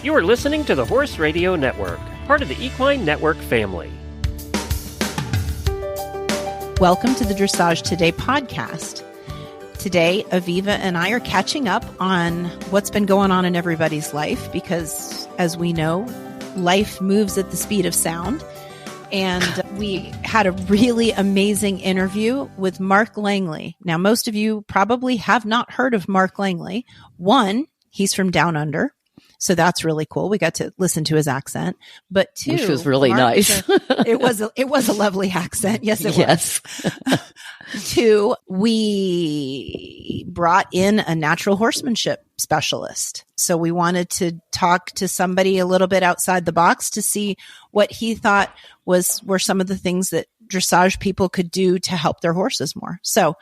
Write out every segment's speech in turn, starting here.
You are listening to the Horse Radio Network, part of the Equine Network family. Welcome to the Dressage Today podcast. Today, Aviva and I are catching up on what's been going on in everybody's life because, as we know, life moves at the speed of sound. And we had a really amazing interview with Mark Langley. Now, most of you probably have not heard of Mark Langley. One, he's from Down Under. So that's really cool. We got to listen to his accent. But two, which was really Mark nice. It was a lovely accent. Yes, it was. Yes. Two, we brought in a natural horsemanship specialist. So we wanted to talk to somebody a little bit outside the box to see what he thought were some of the things that dressage people could do to help their horses more. So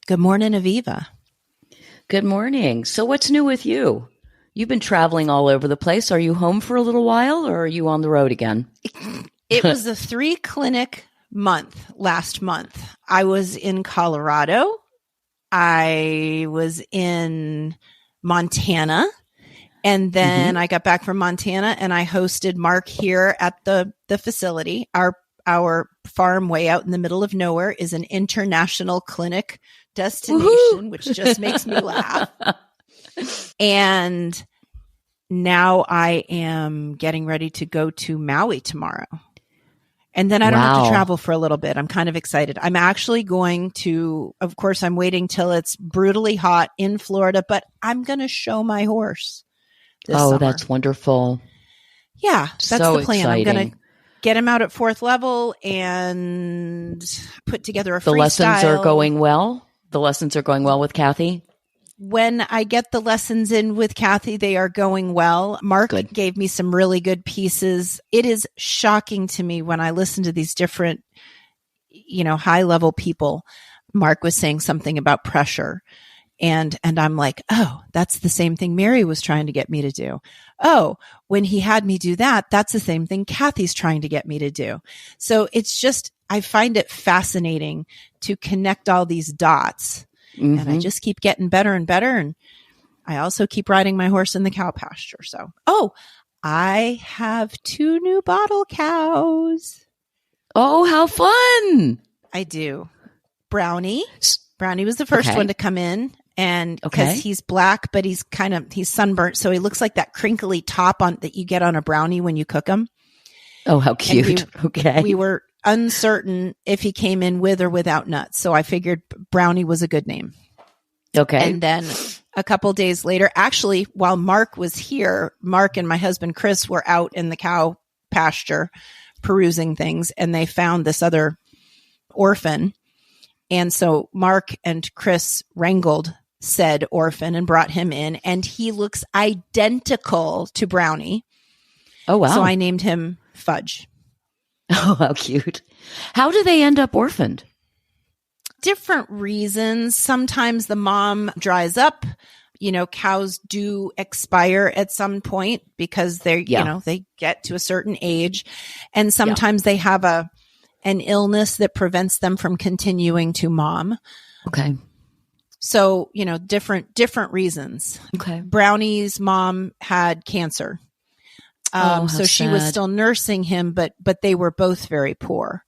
good morning, Aviva. Good morning. So what's new with you? You've been traveling all over the place. Are you home for a little while or are you on the road again? It was a 3-clinic month last month. I was in Colorado. I was in Montana. And then I got back from Montana and I hosted Mark here at the facility. Our farm way out in the middle of nowhere is an international clinic destination, which just makes me laugh. And now I am getting ready to go to Maui tomorrow. And then I don't have to travel for a little bit. I'm kind of excited. I'm actually going to, of course, I'm waiting till it's brutally hot in Florida, but I'm going to show my horse this summer. That's wonderful. Yeah, that's so the plan. Exciting. I'm going to get him out at 4th level and put together a freestyle. The lessons are going well? The lessons are going well with Kathy? When I get the lessons in with Kathy, they are going well. Mark gave me some really good pieces. It is shocking to me when I listen to these different, high level people. Mark was saying something about pressure. And I'm like, oh, that's the same thing Mary was trying to get me to do. Oh, when he had me do that, that's the same thing Kathy's trying to get me to do. So it's just, I find it fascinating to connect all these dots. And I just keep getting better and better. And I also keep riding my horse in the cow pasture. So, I have 2 new bottle cows. Oh, how fun. I do. Brownie was the first one to come in. And because he's black, but he's sunburnt. So he looks like that crinkly top that you get on a brownie when you cook them. Oh, how cute. We were uncertain if he came in with or without nuts. So I figured Brownie was a good name. Okay. And then a couple days later, actually, while Mark was here, Mark and my husband, Chris, were out in the cow pasture perusing things and they found this other orphan. And so Mark and Chris wrangled said orphan and brought him in and he looks identical to Brownie. Oh, wow. So I named him Fudge. Oh, how cute. How do they end up orphaned? Different reasons. Sometimes the mom dries up. Cows do expire at some point because they get to a certain age. And sometimes they have an illness that prevents them from continuing to mom. Okay. So, different reasons. Okay. Brownie's mom had cancer. So she was still nursing him, but they were both very poor.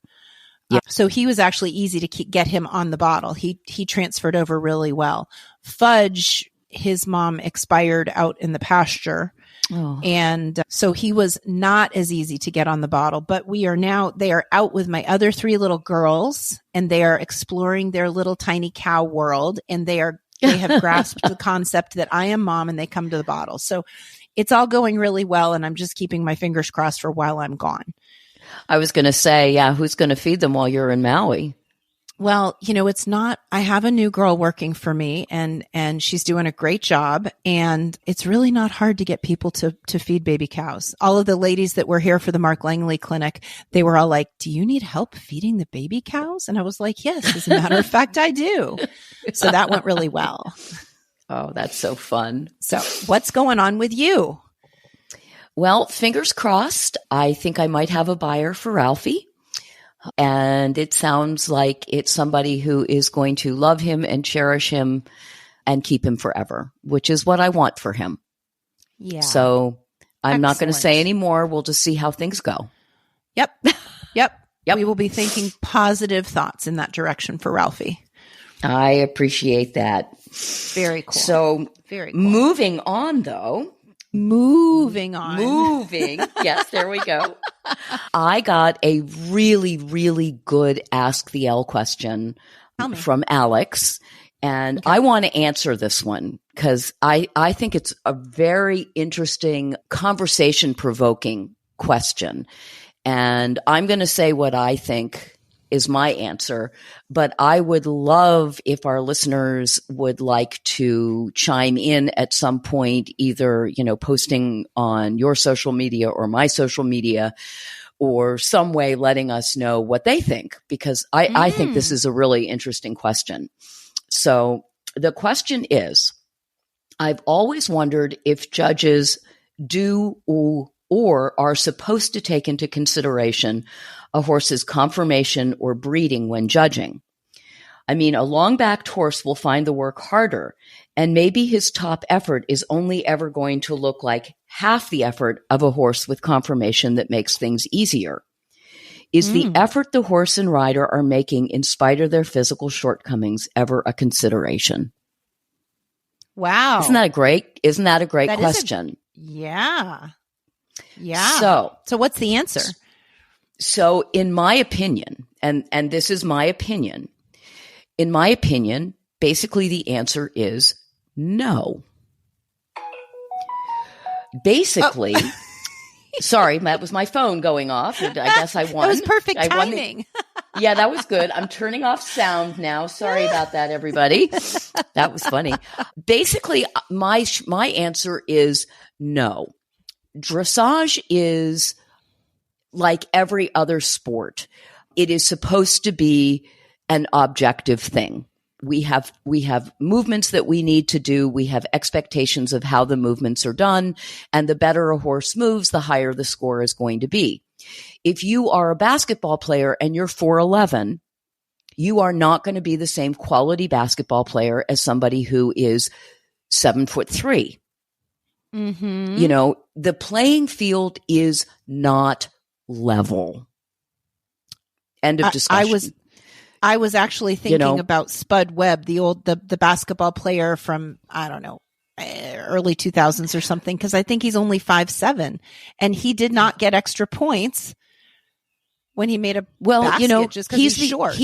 Yep. So he was actually easy to get him on the bottle. He transferred over really well. Fudge, his mom expired out in the pasture. Oh. And so he was not as easy to get on the bottle, but they are out with my other 3 little girls and they are exploring their little tiny cow world. And they have grasped the concept that I am mom and they come to the bottle. So it's all going really well. And I'm just keeping my fingers crossed for while I'm gone. I was going to say, who's going to feed them while you're in Maui? Well, it's not, I have a new girl working for me and she's doing a great job and it's really not hard to get people to feed baby cows. All of the ladies that were here for the Mark Langley clinic, they were all like, do you need help feeding the baby cows? And I was like, yes, as a matter of fact, I do. So that went really well. Oh, that's so fun. So what's going on with you? Well, fingers crossed. I think I might have a buyer for Ralphie. And it sounds like it's somebody who is going to love him and cherish him and keep him forever, which is what I want for him. Yeah. So I'm not going to Excellent. say any more. We'll just see how things go. Yep. Yep. Yep. We will be thinking positive thoughts in that direction for Ralphie. I appreciate that. Very cool. So very cool. moving on, though. Moving on. Yes, there we go. I got a really, really good Ask the L question from Alex. And I want to answer this one because I think it's a very interesting, conversation-provoking question. And I'm going to say what I think is my answer, but I would love if our listeners would like to chime in at some point, either, posting on your social media or my social media, or some way letting us know what they think, because I think this is a really interesting question. So the question is, I've always wondered if judges do or are supposed to take into consideration a horse's conformation or breeding when judging. I mean, a long-backed horse will find the work harder, and maybe his top effort is only ever going to look like half the effort of a horse with conformation that makes things easier. Is the effort the horse and rider are making in spite of their physical shortcomings ever a consideration? Wow. Isn't that a great question? Yeah. So what's the answer? So in my opinion, and this is my opinion, basically the answer is no. Basically, sorry, that was my phone going off. I guess I won. That was perfect timing. Yeah, that was good. I'm turning off sound now. Sorry about that, everybody. That was funny. Basically, my answer is no. Dressage is like every other sport. It is supposed to be an objective thing. We have movements that we need to do. We have expectations of how the movements are done. And the better a horse moves, the higher the score is going to be. If you are a basketball player and you're 4'11", you are not going to be the same quality basketball player as somebody who is 7'3". Mm-hmm. The playing field is not level. End of discussion. I was actually thinking about Spud Webb, the basketball player from, I don't know, early 2000s or something, because I think he's only 5'7", and he did not get extra points when he made a basket just because he's short.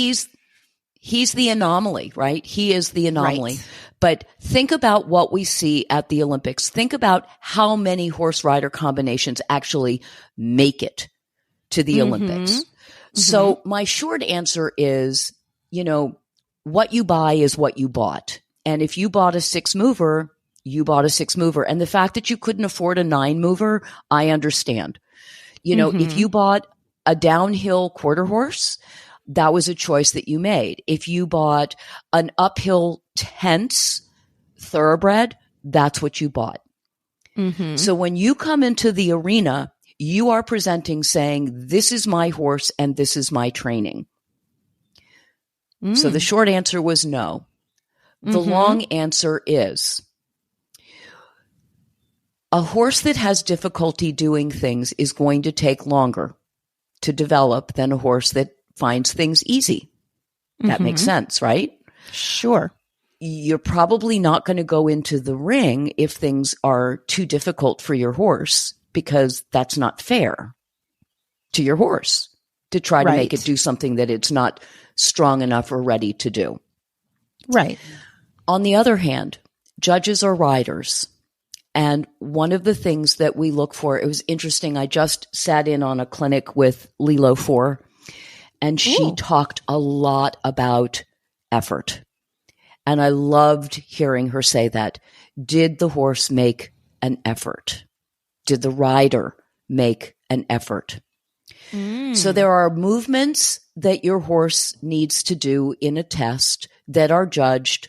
He's the anomaly, right? He is the anomaly. Right. But think about what we see at the Olympics. Think about how many horse rider combinations actually make it to the Olympics. So my short answer is, what you buy is what you bought. And if you bought a 6-mover, you bought a 6-mover. And the fact that you couldn't afford a 9-mover, I understand. If you bought a downhill quarter horse, that was a choice that you made. If you bought an uphill tense thoroughbred, that's what you bought. So when you come into the arena, you are presenting saying, this is my horse and this is my training. So the short answer was no. The long answer is, a horse that has difficulty doing things is going to take longer to develop than a horse that finds things easy. That makes sense, right? Sure. You're probably not going to go into the ring if things are too difficult for your horse, because that's not fair to your horse to try to make it do something that it's not strong enough or ready to do. Right. On the other hand, judges are riders. And one of the things that we look for, it was interesting. I just sat in on a clinic with Lilo 4, and she talked a lot about effort. And I loved hearing her say that. Did the horse make an effort? Did the rider make an effort? So there are movements that your horse needs to do in a test that are judged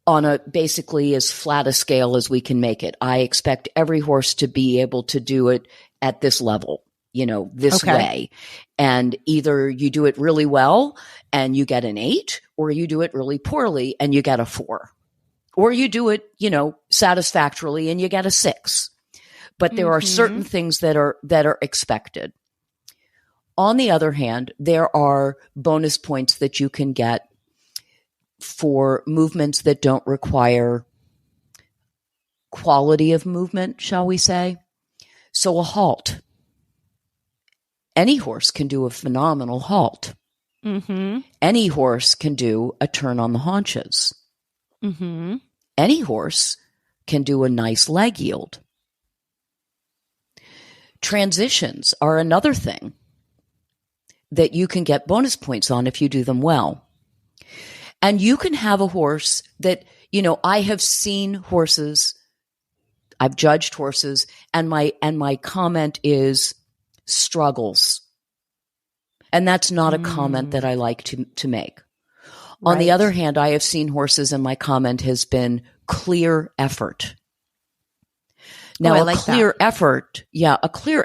on a basically as flat a scale as we can make it. I expect every horse to be able to do it at this level, this way. And either you do it really well and you get an 8, or you do it really poorly and you get a 4, or you do it, satisfactorily and you get a 6. but there are certain things that are expected. On the other hand, there are bonus points that you can get for movements that don't require quality of movement, shall we say. So a halt. Any horse can do a phenomenal halt. Any horse can do a turn on the haunches. Any horse can do a nice leg yield. Transitions are another thing that you can get bonus points on if you do them well. And you can have a horse that, I have seen horses, I've judged horses, and my comment is struggles. And that's not a comment that I like to make. On the other hand, I have seen horses and my comment has been clear effort. Now, a clear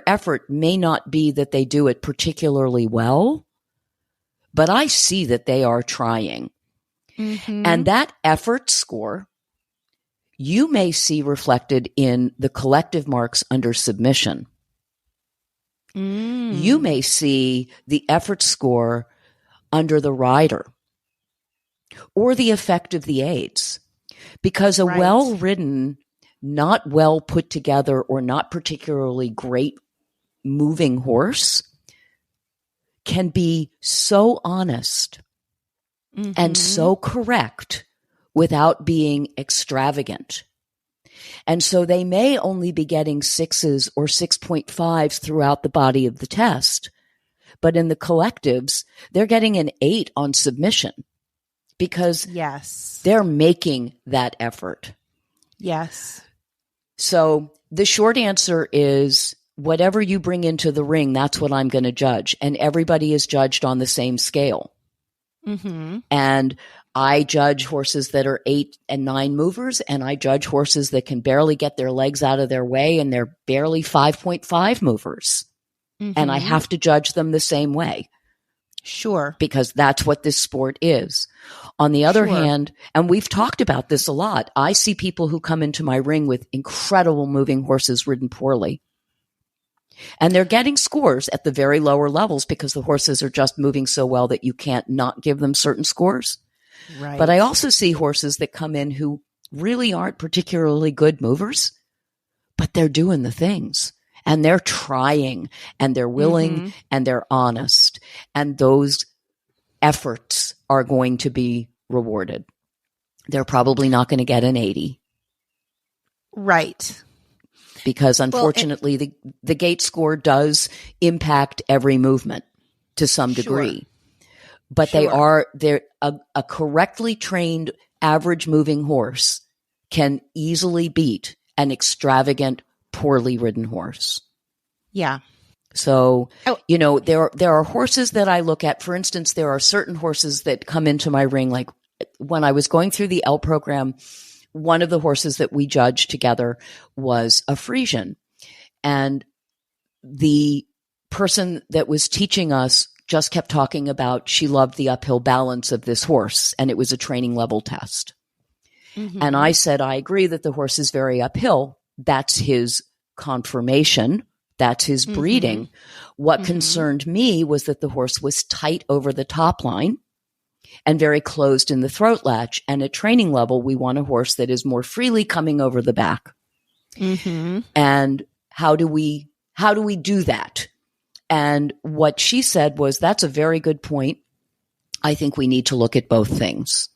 effort may not be that they do it particularly well, but I see that they are trying. And that effort score, you may see reflected in the collective marks under submission. You may see the effort score under the rider or the effect of the aids, because a well-ridden, not well put together or not particularly great moving horse can be so honest and so correct without being extravagant. And so they may only be getting 6s or 6.5s throughout the body of the test, but in the collectives, they're getting an 8 on submission because they're making that effort. Yes. So the short answer is whatever you bring into the ring, that's what I'm going to judge. And everybody is judged on the same scale. And I judge horses that are 8 and 9 movers, and I judge horses that can barely get their legs out of their way, and they're barely 5.5 movers. And I have to judge them the same way. Sure. Because that's what this sport is. On the other hand, and we've talked about this a lot, I see people who come into my ring with incredible moving horses ridden poorly. And they're getting scores at the very lower levels because the horses are just moving so well that you can't not give them certain scores. Right. But I also see horses that come in who really aren't particularly good movers, but they're doing the things and they're trying and they're willing and they're honest. And those efforts are going to be rewarded. They're probably not going to get an 80. Right. Because unfortunately, the gate score does impact every movement to some degree. But they're a correctly trained average moving horse can easily beat an extravagant, poorly ridden horse. Yeah. So, there are horses that I look at. For instance, there are certain horses that come into my ring. Like when I was going through the L program, one of the horses that we judged together was a Frisian. And the person that was teaching us just kept talking about she loved the uphill balance of this horse, and it was a training level test. And I said, I agree that the horse is very uphill. That's his conformation. That's his breeding. What concerned me was that the horse was tight over the top line and very closed in the throat latch. And at training level, we want a horse that is more freely coming over the back. And how do we do that? And what she said was, that's a very good point. I think we need to look at both things.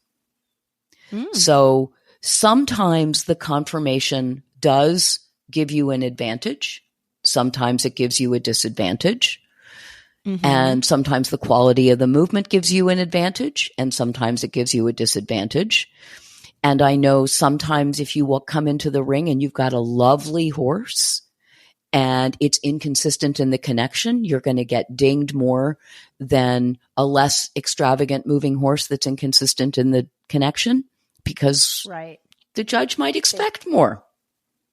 So sometimes the conformation does give you an advantage. Sometimes it gives you a disadvantage. And sometimes the quality of the movement gives you an advantage, and sometimes it gives you a disadvantage. And I know sometimes if you will come into the ring and you've got a lovely horse and it's inconsistent in the connection, you're going to get dinged more than a less extravagant moving horse that's inconsistent in the connection, because the judge might expect more.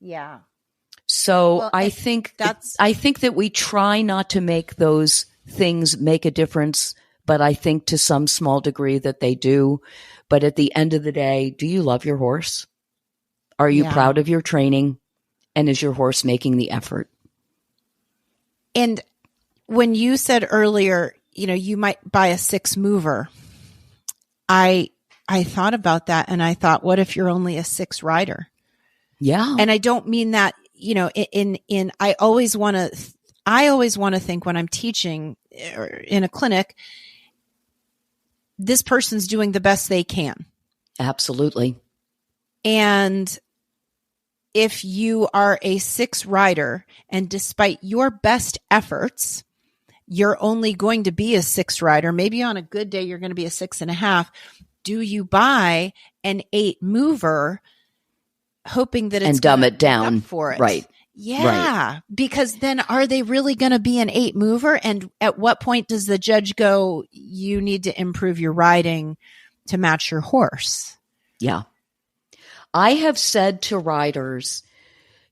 Yeah. So I think that we try not to make those things make a difference, but I think to some small degree that they do. But at the end of the day, do you love your horse? Are you proud of your training? And is your horse making the effort? And when you said earlier, you might buy a 6 mover, I thought about that, and I thought, what if you're only a 6 rider? Yeah. And I don't mean that, I always want to think when I'm teaching or in a clinic, this person's doing the best they can. Absolutely. And if you are a 6 rider, and despite your best efforts, you're only going to be a 6 rider, maybe on a good day, you're going to be a 6.5. Do you buy an 8 mover hoping that it's and dumb it down for it? Right. Yeah. Right. Because then are they really going to be an 8 mover? And at what point does the judge go, you need to improve your riding to match your horse? Yeah. I have said to riders,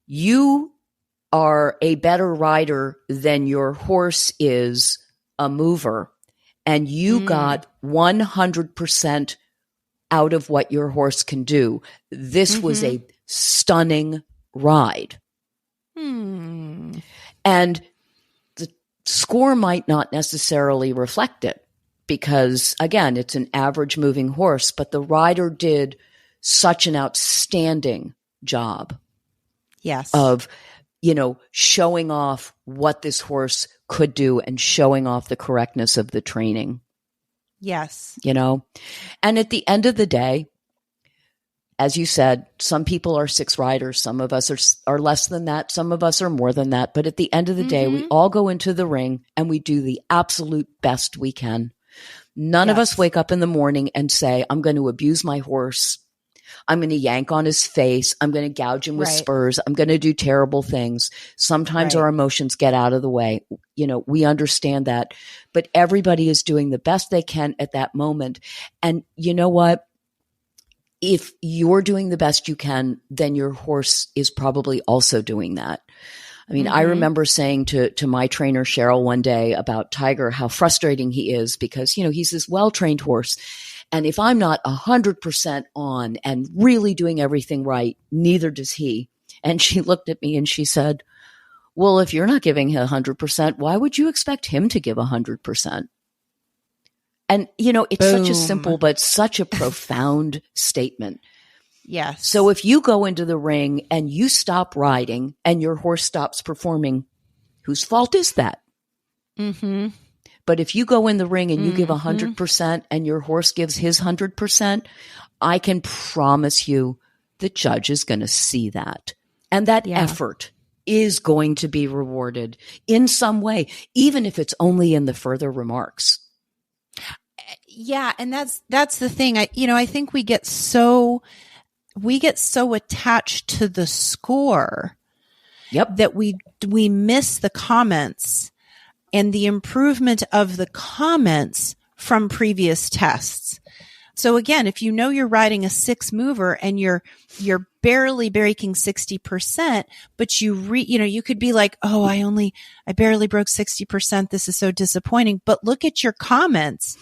you are a better rider than your horse is a mover. And you got 100% out of what your horse can do. This was a stunning ride. And the score might not necessarily reflect it because, again, it's an average moving horse, but the rider did such an outstanding job. Yes. Of, showing off what this horse could do and showing off the correctness of the training. Yes. And at the end of the day, as you said, some people are 6 riders. Some of us are less than that. Some of us are more than that. But at the end of the day, we all go into the ring and we do the absolute best we can. None of us wake up in the morning and say, I'm going to abuse my horse. I'm going to yank on his face. I'm going to gouge him with spurs. I'm going to do terrible things. Sometimes our emotions get out of the way. We understand that. But everybody is doing the best they can at that moment. And you know what? If you're doing the best you can, then your horse is probably also doing that. I mean, I remember saying to my trainer, Cheryl, one day about Tiger, how frustrating he is because, he's this well-trained horse. And if I'm not 100% on and really doing everything right, neither does he. And she looked at me and she said, well, if you're not giving him 100%, why would you expect him to give 100%? And, it's such a simple, but such a profound statement. Yes. So if you go into the ring and you stop riding and your horse stops performing, whose fault is that? But if you go in the ring and you give 100% and your horse gives his 100%, I can promise you the judge is going to see that. And that effort is going to be rewarded in some way, even if it's only in the further remarks. Yeah. And that's the thing. I think we get so attached to the score that we miss the comments and the improvement of the comments from previous tests. So again, if you're riding a 6 mover and you're barely breaking 60%, but you could be like, oh, I barely broke 60%. This is so disappointing. But look at your comments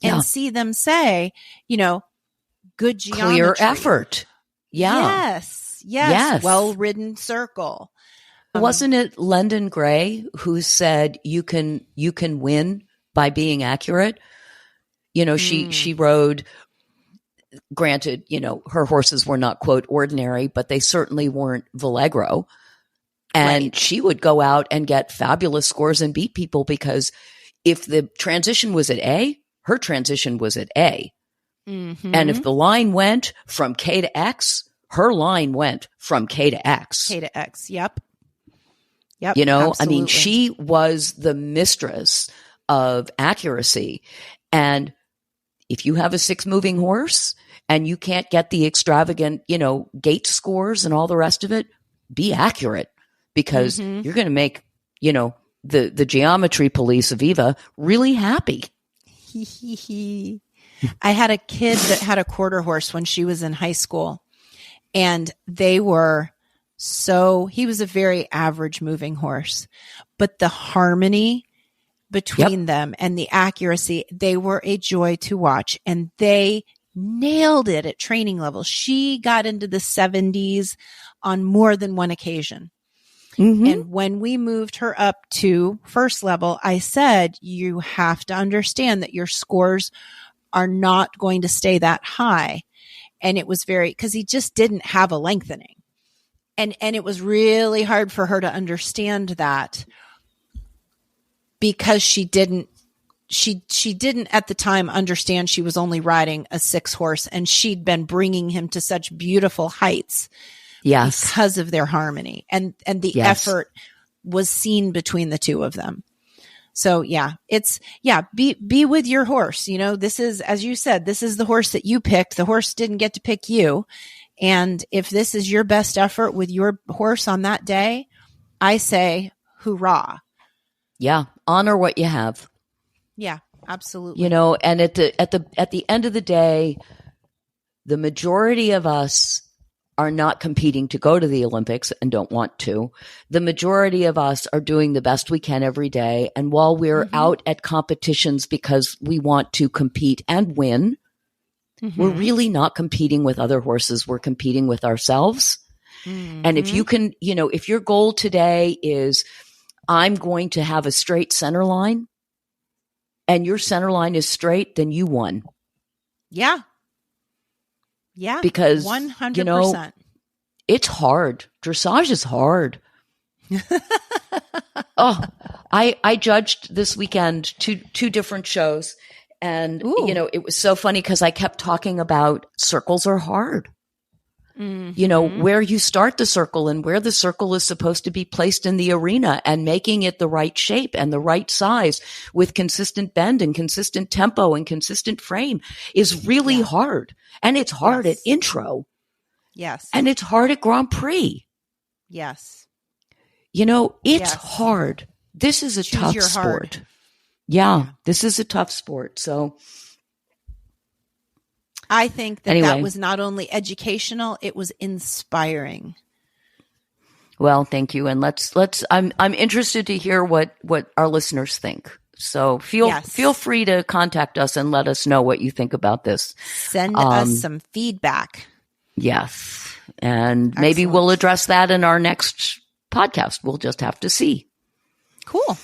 and see them say, good geometry. Clear effort. Yeah. Yes. Well-ridden circle. Wasn't it London Gray who said you can win by being accurate? She rode, granted, her horses were not, quote, ordinary, but they certainly weren't Vallegro. And she would go out and get fabulous scores and beat people because if the transition was at A, her transition was at A. And if the line went from K to X, her line went from K to X. K to X. Yep. Absolutely. I mean, she was the mistress of accuracy. And if you have a 6 moving horse and you can't get the extravagant, gate scores and all the rest of it, be accurate because you're going to make, the geometry police Aviva really happy. I had a kid that had a quarter horse when she was in high school, and he was a very average moving horse, but the harmony between them and the accuracy, they were a joy to watch, and they nailed it at training level. She got into the 70s on more than one occasion. Mm-hmm. And when we moved her up to first level, I said, you have to understand that your scores are not going to stay that high. And it was because he just didn't have a lengthening. And it was really hard for her to understand that, because she didn't at the time understand she was only riding a 6 horse, and she'd been bringing him to such beautiful heights. Yes. Because of their harmony, and the Yes. effort was seen between the two of them. So be with your horse. This is, as you said, this is the horse that you picked. The horse didn't get to pick you. And if this is your best effort with your horse on that day, I say, hoorah. Yeah. Honor what you have. Yeah, absolutely. And at the end of the day, the majority of us are not competing to go to the Olympics and don't want to. The majority of us are doing the best we can every day. And while we're out at competitions because we want to compete and win, we're really not competing with other horses. We're competing with ourselves. And if you can, if your goal today is, I'm going to have a straight center line, and your center line is straight, then you won. Yeah. Yeah. Because 100%. It's hard. Dressage is hard. I judged this weekend two different shows, and it was so funny because I kept talking about circles are hard. Where you start the circle and where the circle is supposed to be placed in the arena, and making it the right shape and the right size with consistent bend and consistent tempo and consistent frame is really hard. And it's hard at intro. Yes. And it's hard at Grand Prix. Yes. It's hard. This is a tough sport. Yeah, this is a tough sport. So I think that was not only educational, it was inspiring. Well, thank you. And I'm interested to hear what our listeners think. So feel free to contact us and let us know what you think about this. Send us some feedback. Yes. And maybe we'll address that in our next podcast. We'll just have to see. Cool.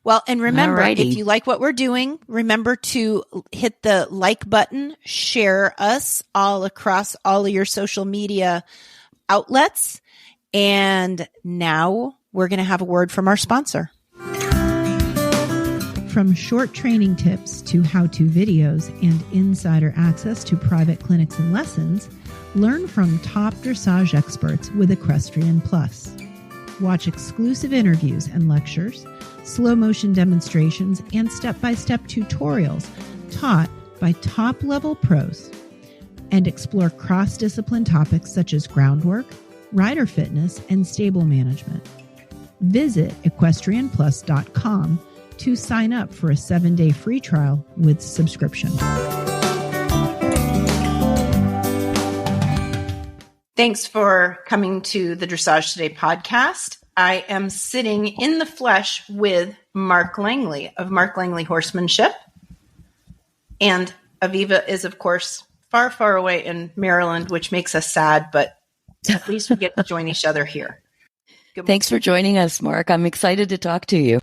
Well, and remember, Alrighty. if you like what we're doing, remember to hit the like button, share us all across all of your social media outlets. And now we're going to have a word from our sponsor. From short training tips to how-to videos and insider access to private clinics and lessons, learn from top dressage experts with Equestrian Plus. Watch exclusive interviews and lectures, slow motion demonstrations, and step-by-step tutorials taught by top-level pros. And explore cross-discipline topics such as groundwork, rider fitness, and stable management. Visit equestrianplus.com to sign up for a 7-day free trial with subscription. Thanks for coming to the Dressage Today podcast. I am sitting in the flesh with Mark Langley of Mark Langley Horsemanship. And Aviva is, of course, far, far away in Maryland, which makes us sad, but at least we get to join each other here. Thanks for joining us, Mark. I'm excited to talk to you.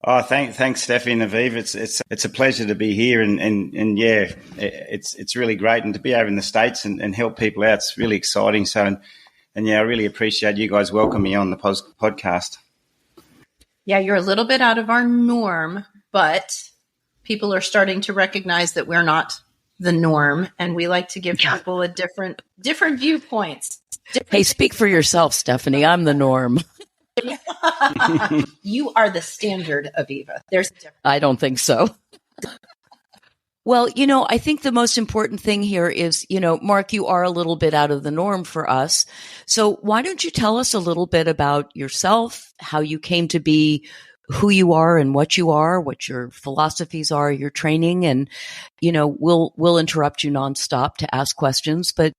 Oh, thanks, Stephanie and Aviva. It's a pleasure to be here, and yeah, it's really great, and to be over in the States and help people out. It's really exciting. So, and yeah, I really appreciate you guys welcoming me on the podcast. Yeah, you're a little bit out of our norm, but people are starting to recognize that we're not the norm, and we like to give people a different viewpoints. Hey, speak for yourself, Stephanie. I'm the norm. You are the standard, Aviva. There's a difference. I don't think so. Well, I think the most important thing here is, Mark, you are a little bit out of the norm for us. So why don't you tell us a little bit about yourself, how you came to be who you are and what you are, what your philosophies are, your training, and, we'll interrupt you nonstop to ask questions, but,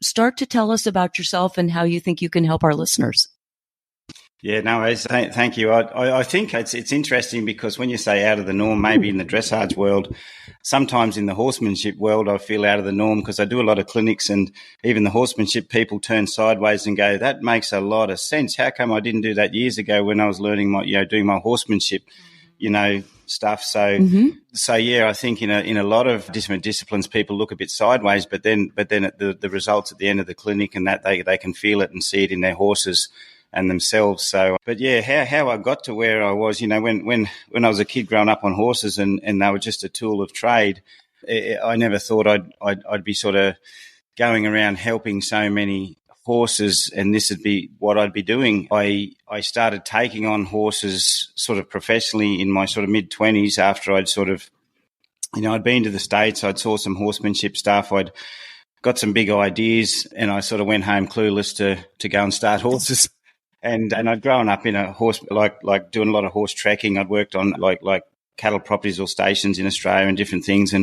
start to tell us about yourself and how you think you can help our listeners. Yeah, no worries. Thank you. I think it's interesting because when you say out of the norm, maybe in the dressage world, sometimes in the horsemanship world, I feel out of the norm because I do a lot of clinics, and even the horsemanship people turn sideways and go, that makes a lot of sense. How come I didn't do that years ago when I was learning doing my horsemanship, stuff. So yeah, I think in a lot of different disciplines, people look a bit sideways, but then the results at the end of the clinic and that they can feel it and see it in their horses and themselves. So, but yeah, how I got to where I was, when I was a kid growing up on horses and they were just a tool of trade, I never thought I'd be sort of going around helping so many horses and this would be what I'd be doing. I started taking on horses sort of professionally in my sort of mid-20s after I'd sort of, I'd been to the States, I'd saw some horsemanship stuff, I'd got some big ideas and I sort of went home clueless to go and start horses. And I'd grown up in a horse, like doing a lot of horse trekking. I'd worked on like cattle properties or stations in Australia and different things.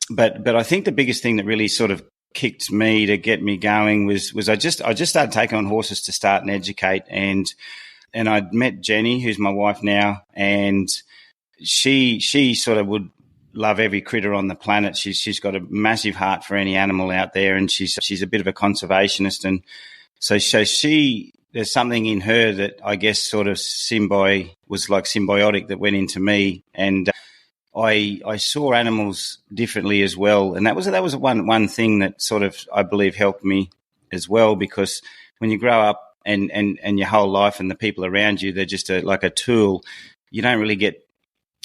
But I think the biggest thing that really sort of kicked me to get me going was I just started taking on horses to start and educate. And I'd met Jenny, who's my wife now, and she sort of would love every critter on the planet. She's got a massive heart for any animal out there, and she's a bit of a conservationist. And so there's something in her that I guess sort of was like symbiotic that went into me, and I saw animals differently as well, and that was one thing that sort of I believe helped me as well, because when you grow up and your whole life and the people around you, they're just like a tool. You don't really get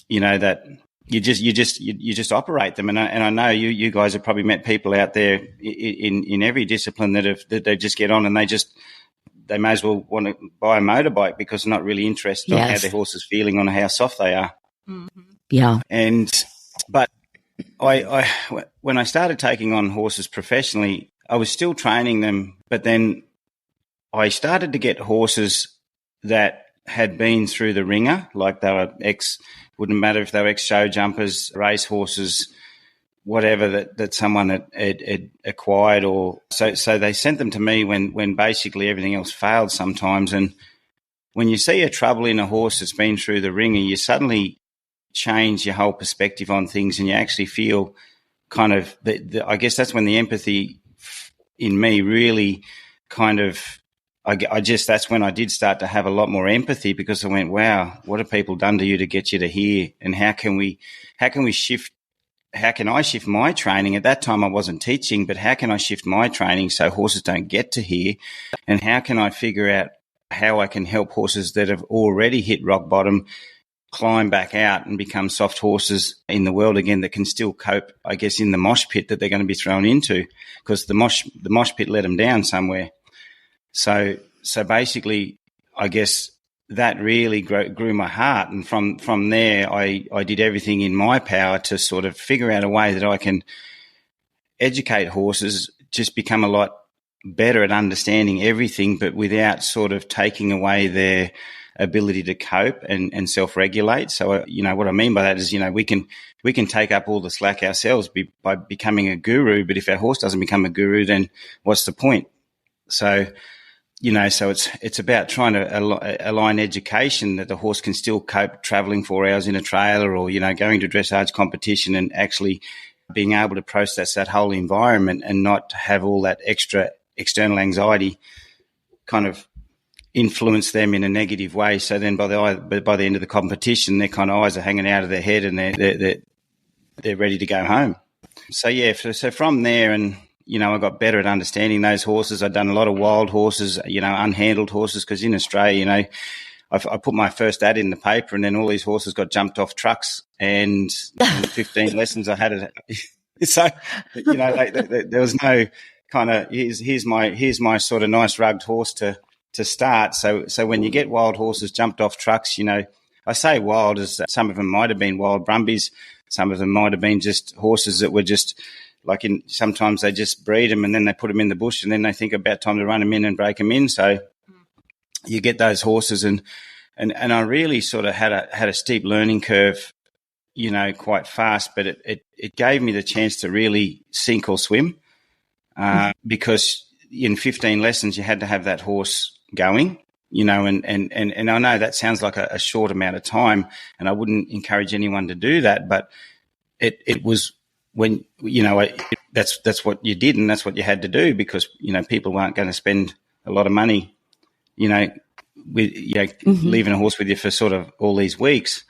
that. You just operate them, and I know you guys have probably met people out there in every discipline that they just get on and they may as well want to buy a motorbike because they're not really interested in how their horse is feeling on how soft they are. Mm-hmm. Yeah. But I when I started taking on horses professionally, I was still training them, but then I started to get horses that had been through the ringer, like they were wouldn't matter if they were ex-show jumpers, race horses, whatever that someone had acquired, or so they sent them to me when basically everything else failed sometimes. And when you see a trouble in a horse that's been through the ringer, you suddenly change your whole perspective on things, and you actually feel kind of I guess that's when the empathy in me really kind of that's when I did start to have a lot more empathy, because I went, wow, what have people done to you to get you to here, and how can I shift my training? At that time I wasn't teaching, but how can I shift my training so horses don't get to here, and how can I figure out how I can help horses that have already hit rock bottom climb back out and become soft horses in the world again that can still cope, I guess, in the mosh pit that they're going to be thrown into, because the mosh pit let them down somewhere. So basically, I guess that really grew my heart. And from there, I did everything in my power to sort of figure out a way that I can educate horses, just become a lot better at understanding everything, but without sort of taking away their ability to cope and self-regulate. So, what I mean by that is, we can take up all the slack ourselves by becoming a guru, but if our horse doesn't become a guru, then what's the point? So, so it's about trying to align education that the horse can still cope traveling 4 hours in a trailer, or, going to dressage competition and actually being able to process that whole environment and not have all that extra external anxiety kind of influence them in a negative way. So then by the end of the competition, their kind of eyes are hanging out of their head and they're ready to go home. So yeah, so from there, and I got better at understanding those horses. I'd done a lot of wild horses, unhandled horses, because in Australia, I put my first ad in the paper, and then all these horses got jumped off trucks, and 15 lessons I had it. So, there was no kind of here's my sort of nice rugged horse to start. So when you get wild horses jumped off trucks, I say wild as some of them might have been wild brumbies, some of them might have been just horses that were just sometimes they just breed them and then they put them in the bush and then they think about time to run them in and break them in. So you get those horses, and I really sort of had a steep learning curve, quite fast, but it gave me the chance to really sink or swim, because in 15 lessons you had to have that horse going, and I know that sounds like a short amount of time, and I wouldn't encourage anyone to do that, but it was when, that's what you did and that's what you had to do, because, people weren't going to spend a lot of money, with, leaving a horse with you for sort of all these weeks.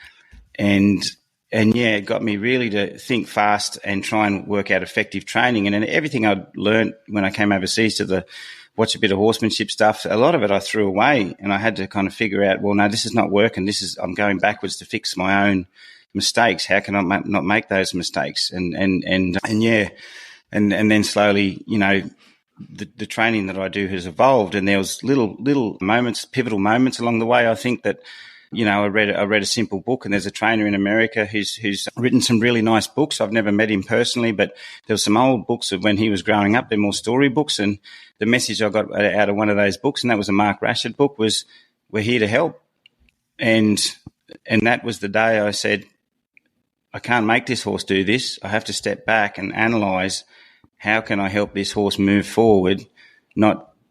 And it got me really to think fast and try and work out effective training. And everything I'd learned when I came overseas to watch a bit of horsemanship stuff, a lot of it I threw away, and I had to kind of figure out, well, no, this is not working. I'm going backwards to fix my own mistakes. How can I not make those mistakes? And then slowly, the training that I do has evolved, and there was little moments, pivotal moments along the way. I think that, I read a simple book, and there's a trainer in America who's written some really nice books. I've never met him personally, but there were some old books of when he was growing up. They're more story books, and the message I got out of one of those books, and that was a Mark Rashid book, was, we're here to help. And that was the day I said, I can't make this horse do this. I have to step back and analyze, how can I help this horse move forward?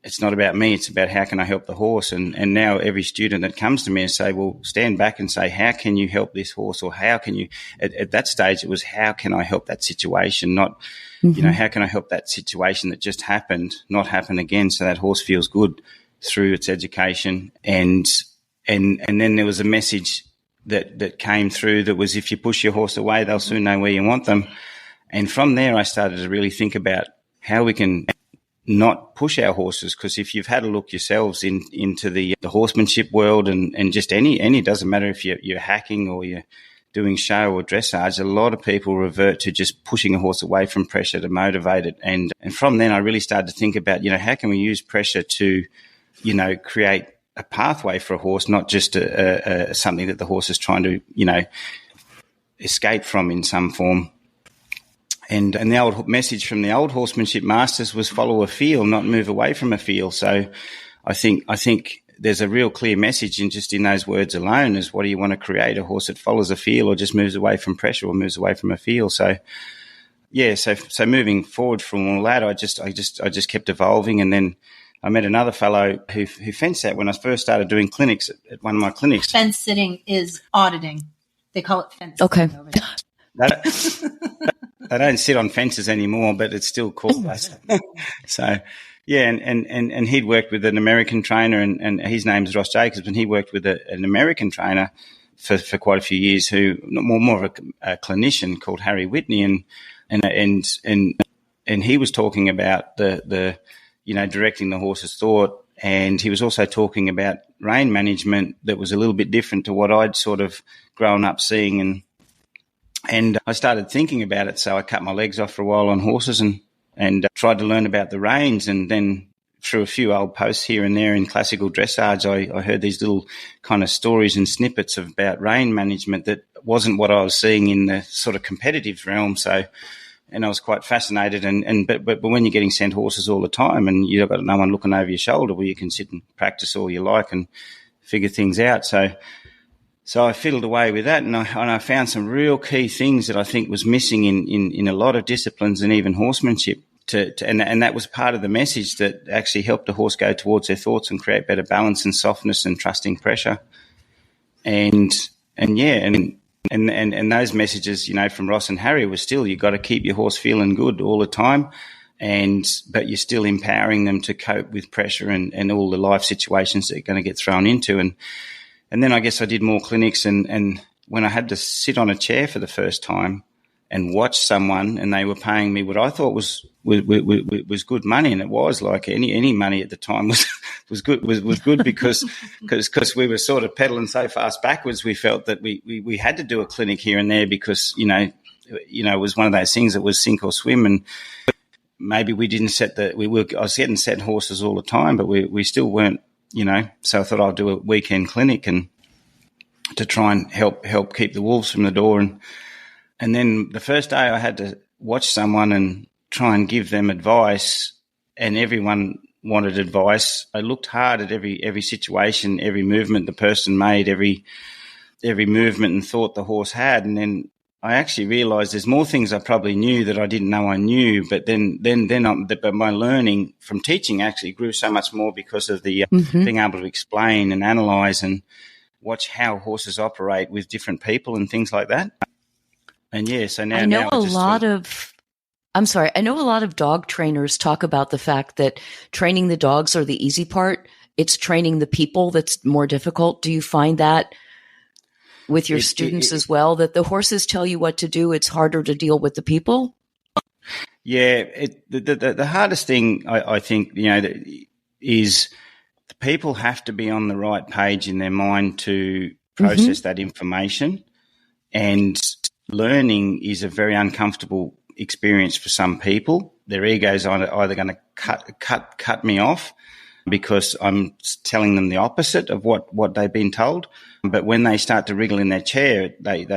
It's not about me. It's about how can I help the horse? And now every student that comes to me and say, well, stand back and say, how can you help this horse? Or how can you, at that stage, it was, how can I help that situation? Not, how can I help that situation that just happened not happen again, so that horse feels good through its education. And then there was a message that came through that was, if you push your horse away, they'll soon know where you want them. And from there, I started to really think about how we can not push our horses, because if you've had a look yourselves into the horsemanship world and just any, doesn't matter if you're hacking or you're doing show or dressage, a lot of people revert to just pushing a horse away from pressure to motivate it. And from then I really started to think about, how can we use pressure to, create a pathway for a horse, not just something that the horse is trying to, escape from in some form. And the old message from the old horsemanship masters was, follow a feel, not move away from a feel. So I think there's a real clear message in those words alone, is what do you want to create? A horse that follows a feel or just moves away from pressure or moves away from a feel. So so moving forward from all that, I just kept evolving. And then I met another fellow who fence sat when I first started doing clinics at one of my clinics. Fence sitting is auditing. They call it fence sitting. Okay. They don't sit on fences anymore, but it's still called that. So, and he'd worked with an American trainer, and his name's Ross Jacobs, and he worked with an American trainer for quite a few years, who more of a clinician called Harry Whitney, and he was talking about the directing the horse's thought, and he was also talking about rein management that was a little bit different to what I'd sort of grown up seeing, and I started thinking about it. So I cut my legs off for a while on horses and tried to learn about the reins. And then through a few old posts here and there in classical dressage, I heard these little kind of stories and snippets about rein management that wasn't what I was seeing in the sort of competitive realm. So, and I was quite fascinated. But when you're getting sent horses all the time and you've got no one looking over your shoulder, where you can sit and practice all you like and figure things out. So I fiddled away with that, and I found some real key things that I think was missing in a lot of disciplines and even horsemanship. And that was part of the message that actually helped a horse go towards their thoughts and create better balance and softness and trusting pressure. And those messages, from Ross and Harry, was still, you got to keep your horse feeling good all the time, but you're still empowering them to cope with pressure and all the life situations that they're going to get thrown into. And then I guess I did more clinics, and when I had to sit on a chair for the first time and watch someone, and they were paying me what I thought was good money, and it was like any money at the time was good because we were sort of pedaling so fast backwards. We felt that we had to do a clinic here and there because it was one of those things that was sink or swim, and maybe we didn't I was getting set horses all the time, but we still weren't. So I thought I'll do a weekend clinic and to try and help keep the wolves from the door. And then the first day I had to watch someone and try and give them advice, and everyone wanted advice. I looked hard at every situation, every movement the person made, every movement and thought the horse had. And then I actually realised there's more things I probably knew that I didn't know I knew. But but my learning from teaching actually grew so much more because of the being able to explain and analyse and watch how horses operate with different people and things like that. And yeah, so now I know a lot of dog trainers talk about the fact that training the dogs are the easy part. It's training the people that's more difficult. Do you find that with your students as well, that the horses tell you what to do, it's harder to deal with the people? Yeah, the hardest thing I think, is the people have to be on the right page in their mind to process that information. And learning is a very uncomfortable experience for some people. Their egos are either going to cut me off because I'm telling them the opposite of what they've been told. But when they start to wriggle in their chair, they're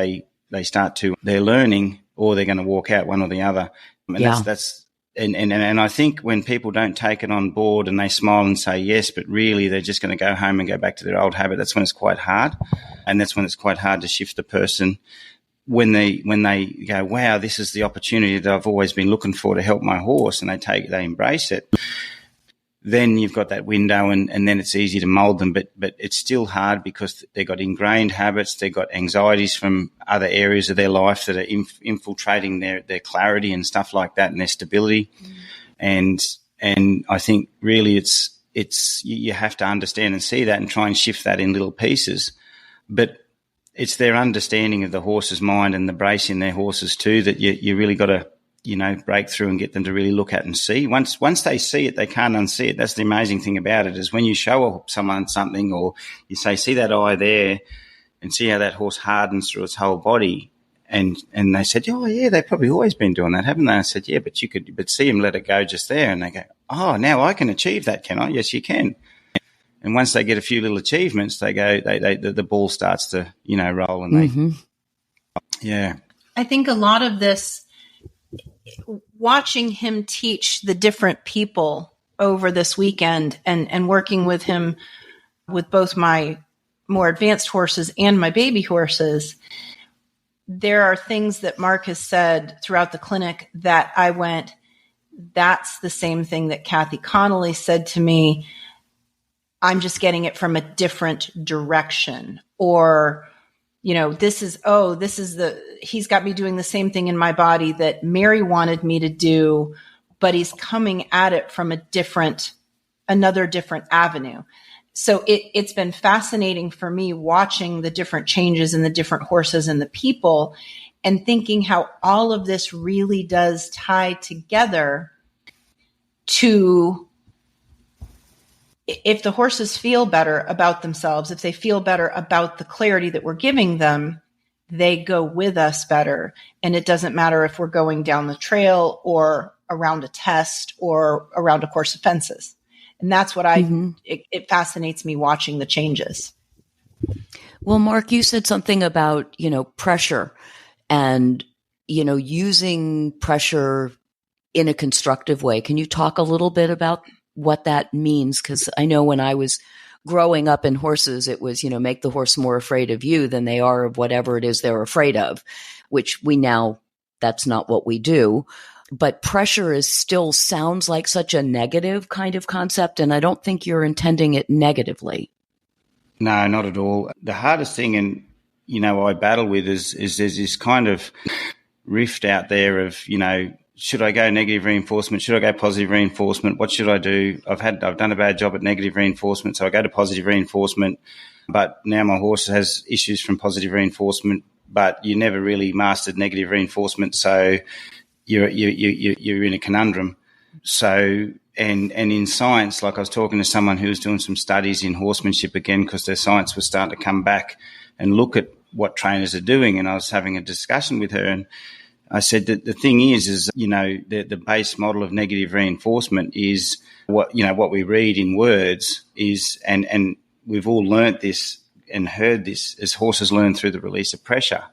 learning, or they're going to walk out, one or the other. And And I think when people don't take it on board and they smile and say yes, but really they're just going to go home and go back to their old habit, that's when it's quite hard. And that's when it's quite hard to shift the person. When they go, wow, this is the opportunity that I've always been looking for to help my horse, and they embrace it, then you've got that window, and then it's easy to mould them. But it's still hard because they've got ingrained habits, they've got anxieties from other areas of their life that are infiltrating their clarity and stuff like that, and their stability. And I think really it's you have to understand and see that and try and shift that in little pieces. But it's their understanding of the horse's mind and the bracing their horses too that you really got to, break through and get them to really look at and see. Once they see it, they can't unsee it. That's the amazing thing about it, is when you show someone something, or you say, see that eye there, and see how that horse hardens through its whole body. And they said, oh yeah, they've probably always been doing that, haven't they? I said, yeah, but see him let it go just there. And they go, oh, now I can achieve that, can I? Yes, you can. And once they get a few little achievements, they go, the ball starts to, roll, and yeah. I think a lot of this, watching him teach the different people over this weekend and working with him with both my more advanced horses and my baby horses, there are things that Mark has said throughout the clinic that I went, that's the same thing that Kathy Connolly said to me. I'm just getting it from a different direction. Or, he's got me doing the same thing in my body that Mary wanted me to do, but he's coming at it from another different avenue. So it's been fascinating for me watching the different changes in the different horses and the people, and thinking how all of this really does tie together to, if the horses feel better about themselves, if they feel better about the clarity that we're giving them, they go with us better. And it doesn't matter if we're going down the trail or around a test or around a course of fences. And that's what it fascinates me watching the changes. Well, Mark, you said something about, pressure and, using pressure in a constructive way. Can you talk a little bit about what that means? Because I know when I was growing up in horses, it was, make the horse more afraid of you than they are of whatever it is they're afraid of, which that's not what we do. But pressure still sounds like such a negative kind of concept, and I don't think you're intending it negatively. No, not at all. The hardest thing, and, I battle with is there's this kind of rift out there of, should I go negative reinforcement? Should I go positive reinforcement? What should I do? I've done a bad job at negative reinforcement, so I go to positive reinforcement. But now my horse has issues from positive reinforcement, but you never really mastered negative reinforcement, so you're in a conundrum. So, and in science, like I was talking to someone who was doing some studies in horsemanship again, because their science was starting to come back and look at what trainers are doing, and I was having a discussion with her, and I said that the thing is the base model of negative reinforcement is what we read in words is, and we've all learnt this and heard this as horses learn through the release of pressure.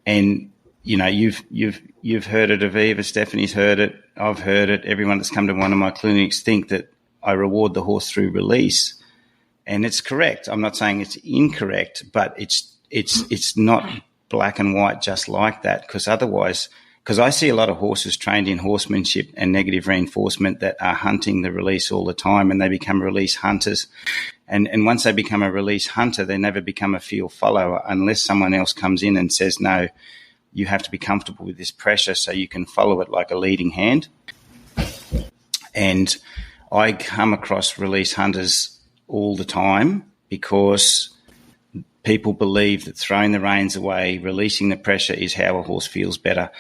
And, you've heard it, Aviva, Stephany's heard it, I've heard it, everyone that's come to one of my clinics think that I reward the horse through release. And it's correct. I'm not saying it's incorrect, but it's not black and white just like that, because otherwise, because I see a lot of horses trained in horsemanship and negative reinforcement that are hunting the release all the time, and they become release hunters. And once they become a release hunter, they never become a field follower unless someone else comes in and says, no, you have to be comfortable with this pressure so you can follow it like a leading hand. And I come across release hunters all the time because people believe that throwing the reins away, releasing the pressure is how a horse feels better.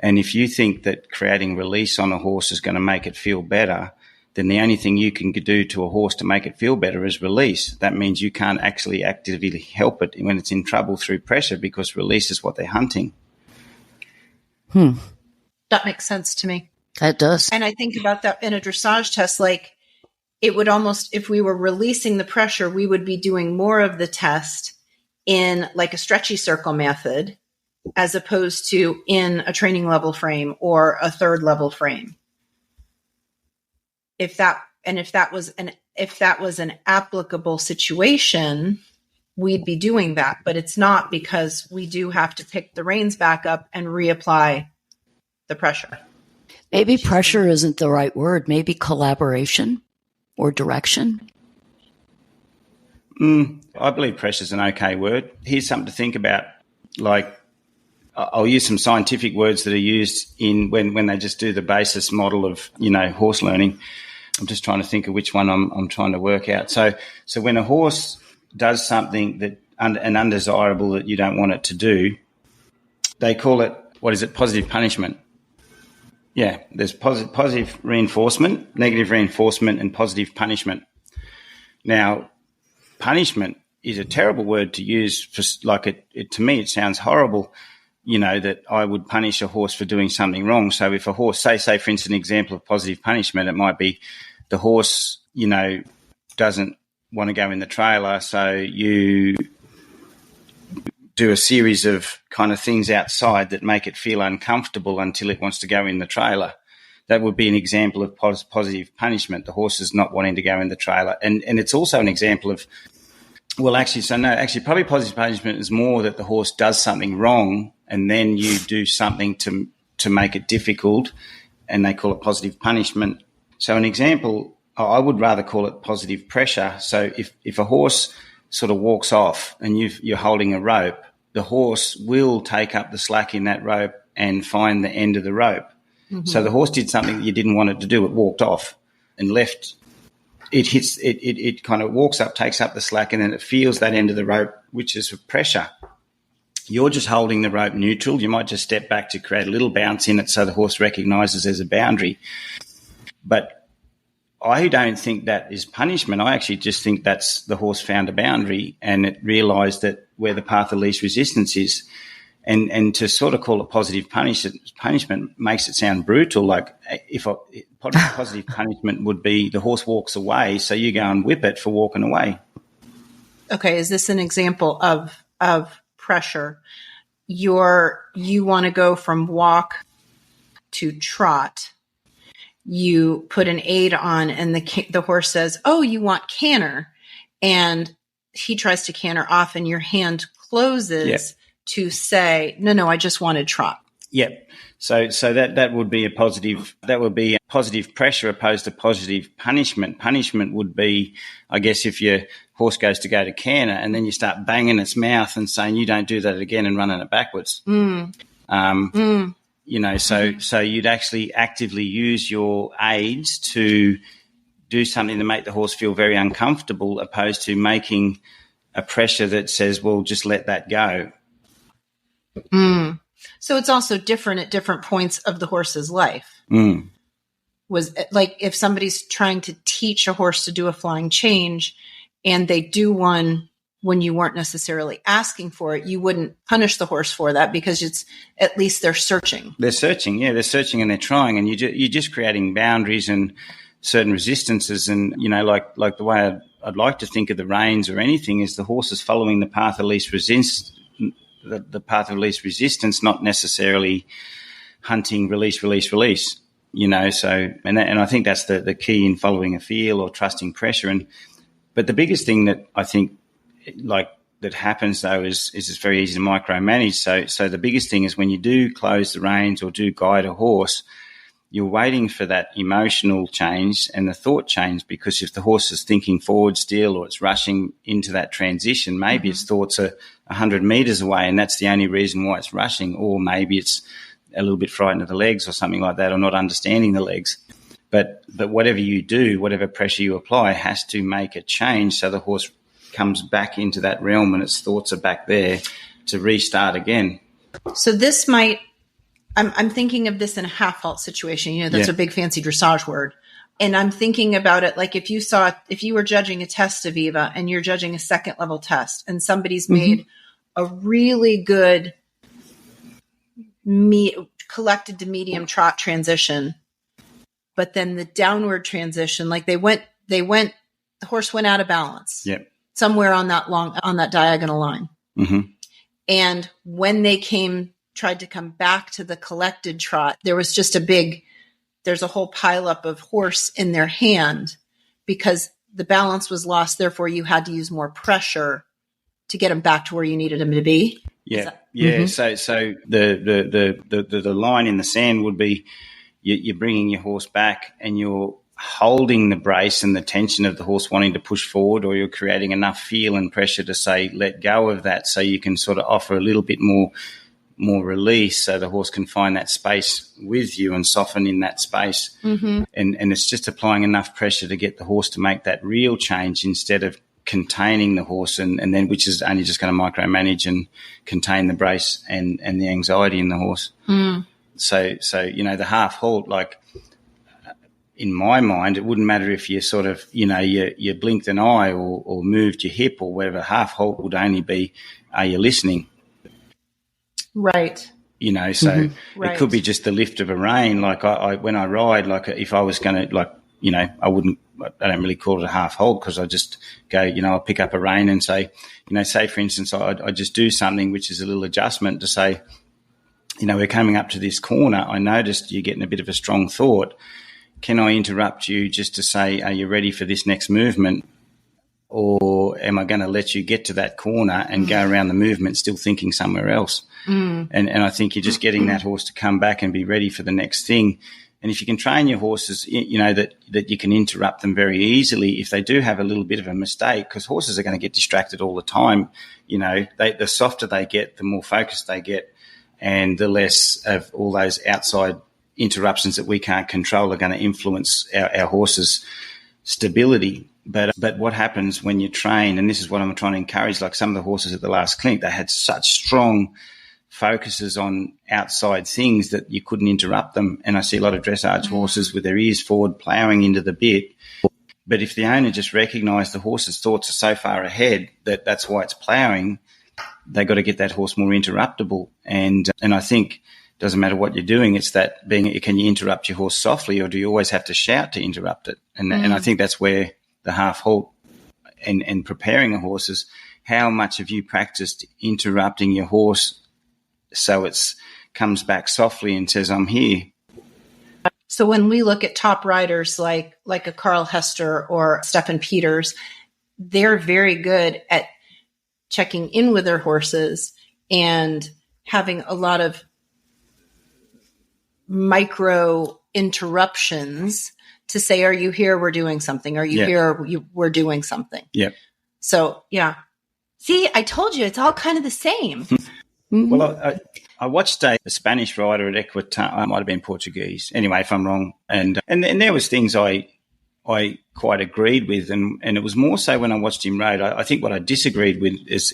And if you think that creating release on a horse is going to make it feel better, then the only thing you can do to a horse to make it feel better is release. That means you can't actually actively help it when it's in trouble through pressure, because release is what they're hunting. That makes sense to me. That does. And I think about that in a dressage test, like it would almost, if we were releasing the pressure, we would be doing more of the test in like a stretchy circle method as opposed to in a training level frame or a third level frame. If that was an applicable situation, we'd be doing that, but it's not, because we do have to pick the reins back up and reapply the pressure. Maybe pressure isn't the right word. Maybe collaboration or direction. I believe pressure is an okay word. Here's something to think about. Like, I'll use some scientific words that are used in when they just do the basis model of, horse learning. I'm just trying to think of which one I'm trying to work out. So when a horse does something that and undesirable that you don't want it to do, they call it, positive punishment. Yeah, there's positive reinforcement, negative reinforcement, and positive punishment. Now, punishment is a terrible word to use for, to me, it sounds horrible, that I would punish a horse for doing something wrong. So if a horse, say for instance, an example of positive punishment, it might be the horse, doesn't want to go in the trailer, so you do a series of kind of things outside that make it feel uncomfortable until it wants to go in the trailer. That would be an example of positive punishment. The horse is not wanting to go in the trailer. And it's also an example of, probably positive punishment is more that the horse does something wrong and then you do something to make it difficult, and they call it positive punishment. So an example, I would rather call it positive pressure. So if a horse sort of walks off and you're holding a rope, the horse will take up the slack in that rope and find the end of the rope. Mm-hmm. So the horse did something that you didn't want it to do. It walked off and left. It kind of walks up, takes up the slack, and then it feels that end of the rope, which is for pressure. You're just holding the rope neutral. You might just step back to create a little bounce in it so the horse recognises there's a boundary. But I don't think that is punishment. I actually just think that's the horse found a boundary and it realised that where the path of least resistance is. And to sort of call it positive punishment makes it sound brutal. Like if positive punishment would be the horse walks away, so you go and whip it for walking away. Okay, is this an example of pressure? You want to go from walk to trot. You put an aid on and the horse says, oh, you want canter. And he tries to canter off and your hand closes to say, no, I just wanted trot. Yep. So that would be a positive pressure opposed to positive punishment. Punishment would be, I guess, if your horse goes to go to canter and then you start banging its mouth and saying, you don't do that again, and running it backwards. So you'd actually actively use your aids to do something to make the horse feel very uncomfortable, opposed to making a pressure that says, well, just let that go. So it's also different at different points of the horse's life. Was like if somebody's trying to teach a horse to do a flying change and they do one when you weren't necessarily asking for it, you wouldn't punish the horse for that because it's at least they're searching. They're searching, they're searching and they're trying, and you're just creating boundaries and certain resistances. And like the way I'd like to think of the reins or anything is the horse is following the path of least resistance. The path of least resistance, not necessarily hunting release. So and I think that's the key in following a feel or trusting pressure. But the biggest thing that I think, like that happens though is it's very easy to micromanage. So the biggest thing is when you do close the reins or do guide a horse, you're waiting for that emotional change and the thought change, because if the horse is thinking forward still or it's rushing into that transition, maybe its thoughts are 100 meters away and that's the only reason why it's rushing, or maybe it's a little bit frightened of the legs or something like that, or not understanding the legs. But whatever you do, whatever pressure you apply has to make a change so the horse comes back into that realm and its thoughts are back there to restart again. So this might, I'm thinking of this in a half halt situation. That's a big fancy dressage word. And I'm thinking about it like if you were judging a test, Aviva, and you're judging a second level test and somebody's made a really good collected to medium trot transition, but then the downward transition, like the horse went out of balance. Yep. Somewhere on that diagonal line. And when they tried to come back to the collected trot, there was just there's a whole pileup of horse in their hand because the balance was lost. Therefore, you had to use more pressure to get them back to where you needed them to be. Yeah. So the line in the sand would be you're bringing your horse back and you're holding the brace and the tension of the horse wanting to push forward, or you're creating enough feel and pressure to say let go of that so you can sort of offer a little bit more release so the horse can find that space with you and soften in that space. And it's just applying enough pressure to get the horse to make that real change instead of containing the horse and then which is only just going to micromanage and contain the brace and the anxiety in the horse. So the half halt, like in my mind, it wouldn't matter if you sort of, you blinked an eye or moved your hip or whatever. Half halt would only be, are you listening? Right. So it could be just the lift of a rein. Like I when I ride, like if I was going to, I don't really call it a half halt because I just go, I'll pick up a rein and say, say for instance, I just do something which is a little adjustment to say, we're coming up to this corner. I noticed you're getting a bit of a strong thought. Can I interrupt you just to say, are you ready for this next movement? Or am I going to let you get to that corner and go around the movement still thinking somewhere else? And I think you're just getting that horse to come back and be ready for the next thing. And if you can train your horses, that you can interrupt them very easily if they do have a little bit of a mistake, because horses are going to get distracted all the time. The softer they get, the more focused they get, and the less of all those outside interruptions that we can't control are going to influence our horses' stability. But what happens when you train, and this is what I'm trying to encourage, like some of the horses at the last clinic, they had such strong focuses on outside things that you couldn't interrupt them. And I see a lot of dressage horses with their ears forward ploughing into the bit. But if the owner just recognised the horse's thoughts are so far ahead that that's why it's ploughing, they got to get that horse more interruptible. And I think it doesn't matter what you're doing, it's that can you interrupt your horse softly, or do you always have to shout to interrupt it? And I think that's where the half halt and preparing a horse is, how much have you practiced interrupting your horse so it's comes back softly and says, I'm here. So when we look at top riders like a Carl Hester or Stephan Peters, they're very good at checking in with their horses and having a lot of micro interruptions to say, are you here? We're doing something. Are you here? We're doing something. Yeah. So, yeah. See, I told you, it's all kind of the same. Well, I watched a Spanish rider at Equator. It might have been Portuguese. Anyway, if I'm wrong. And there was things I quite agreed with. And it was more so when I watched him ride. I think what I disagreed with is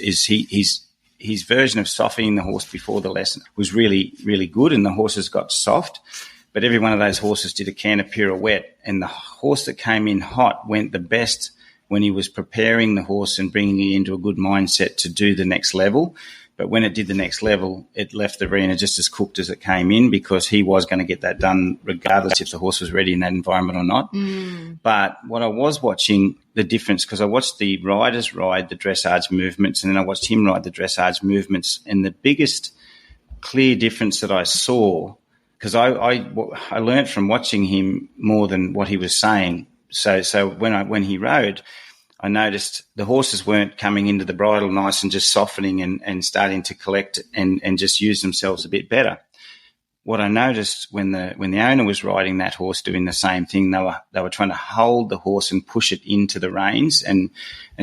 his version of softening the horse before the lesson was really, really good. And the horses got soft. But every one of those horses did a canter pirouette. And the horse that came in hot went the best when he was preparing the horse and bringing it into a good mindset to do the next level. But when it did the next level, it left the arena just as cooked as it came in, because he was going to get that done regardless if the horse was ready in that environment or not. But what I was watching, the difference, because I watched the riders ride the dressage movements and then I watched him ride the dressage movements, and the biggest clear difference that I saw, because I learned from watching him more than what he was saying. So when he rode, I noticed the horses weren't coming into the bridle nice and just softening and starting to collect and just use themselves a bit better. What I noticed when the owner was riding that horse doing the same thing, they were trying to hold the horse and push it into the reins and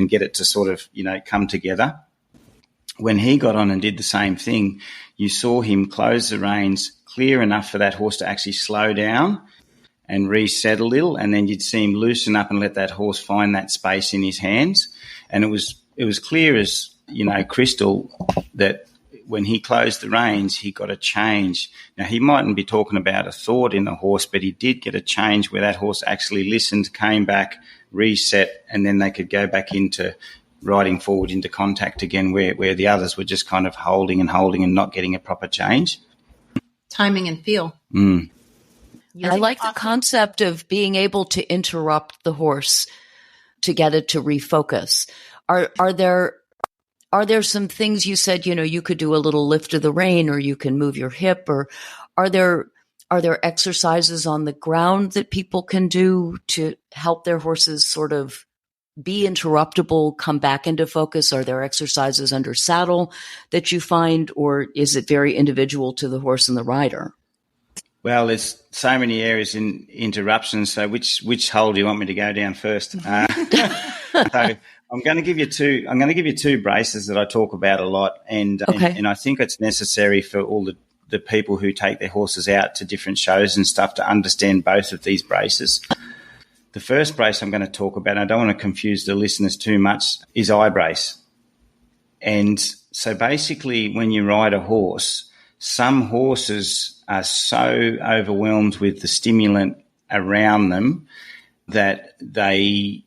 get it to sort of, come together. When he got on and did the same thing, you saw him close the reins clear enough for that horse to actually slow down and reset a little, and then you'd see him loosen up and let that horse find that space in his hands. And it was clear as, crystal that when he closed the reins, he got a change. Now, he mightn't be talking about a thought in the horse, but he did get a change where that horse actually listened, came back, reset, and then they could go back into riding forward into contact again where the others were just kind of holding and not getting a proper change. Timing and feel. Mm. I like the concept of being able to interrupt the horse to get it to refocus. Are there some things you said, you could do a little lift of the rein, or you can move your hip, or are there exercises on the ground that people can do to help their horses sort of be interruptible, come back into focus? Are there exercises under saddle that you find, or is it very individual to the horse and the rider? Well, there's so many areas in interruptions. So which hole do you want me to go down first? So I'm going to give you two braces that I talk about a lot, and I think it's necessary for all the people who take their horses out to different shows and stuff to understand both of these braces. The first brace I'm going to talk about, and I don't want to confuse the listeners too much, is eye brace. And so basically when you ride a horse, some horses are so overwhelmed with the stimulant around them that they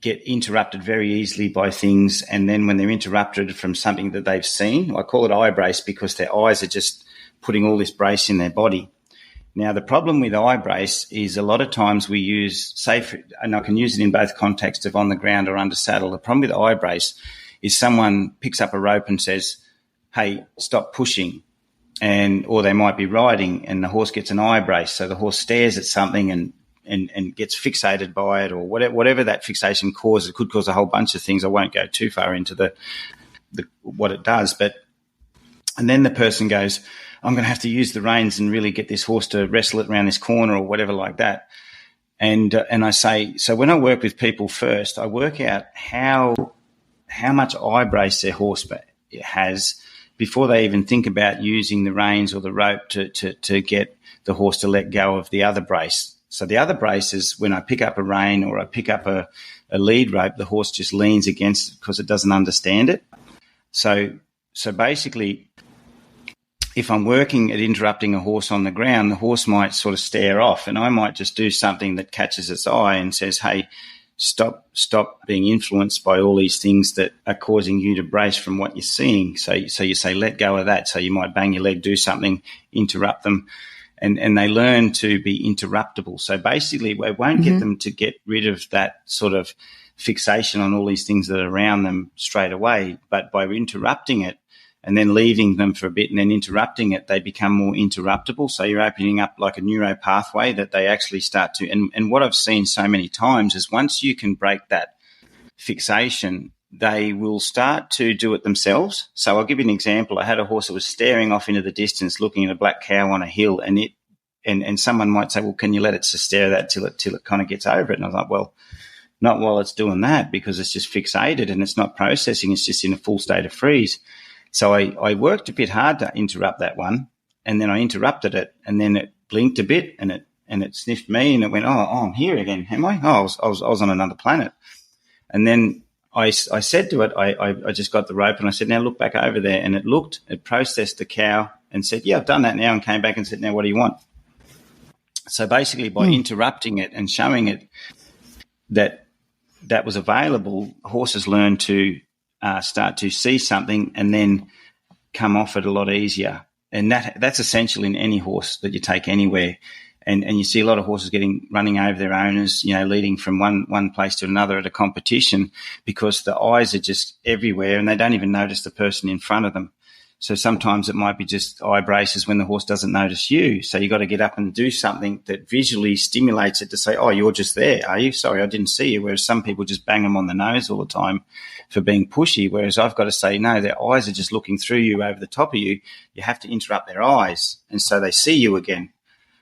get interrupted very easily by things. And then when they're interrupted from something that they've seen, I call it eye brace because their eyes are just putting all this brace in their body. Now, the problem with eye brace is a lot of times we use, and I can use it in both contexts of on the ground or under saddle. The problem with eye brace is someone picks up a rope and says, hey, stop pushing. Or they might be riding and the horse gets an eye brace. So the horse stares at something and gets fixated by it, or whatever that fixation causes. It could cause a whole bunch of things. I won't go too far into the what it does. And then the person goes, I'm going to have to use the reins and really get this horse to wrestle it around this corner or whatever like that. And I say, so when I work with people first, I work out how much eye brace their horse has before they even think about using the reins or the rope to get the horse to let go of the other brace. So the other brace is when I pick up a rein or I pick up a lead rope, the horse just leans against it because it doesn't understand it. So basically, if I'm working at interrupting a horse on the ground, the horse might sort of stare off, and I might just do something that catches its eye and says, hey, stop being influenced by all these things that are causing you to brace from what you're seeing. So you say, let go of that. So you might bang your leg, do something, interrupt them, and they learn to be interruptible. So basically we won't get them to get rid of that sort of fixation on all these things that are around them straight away. But by interrupting it and then leaving them for a bit and then interrupting it, they become more interruptible. So you're opening up like a neuro pathway that they actually start to. And what I've seen so many times is once you can break that fixation, they will start to do it themselves. So I'll give you an example. I had a horse that was staring off into the distance, looking at a black cow on a hill, and someone might say, well, can you let it stare at that till it kind of gets over it? And I was like, well, not while it's doing that, because it's just fixated and it's not processing. It's just in a full state of freeze. So I worked a bit hard to interrupt that one, and then I interrupted it, and then it blinked a bit, and it sniffed me, and it went, oh, I'm here again, am I? Oh, I was on another planet. And then I said to it, I just got the rope and I said, now look back over there. And it processed the cow and said, yeah, I've done that now, and came back and said, now what do you want? So basically by interrupting it and showing it that was available, horses learn to start to see something and then come off it a lot easier. And that's essential in any horse that you take anywhere. And you see a lot of horses running over their owners, leading from one place to another at a competition because the eyes are just everywhere and they don't even notice the person in front of them. So sometimes it might be just eye braces when the horse doesn't notice you. So you got to get up and do something that visually stimulates it to say, oh, you're just there, are you? Sorry, I didn't see you. Whereas some people just bang them on the nose all the time for being pushy. Whereas I've got to say, no, their eyes are just looking through you over the top of you. You have to interrupt their eyes. And so they see you again.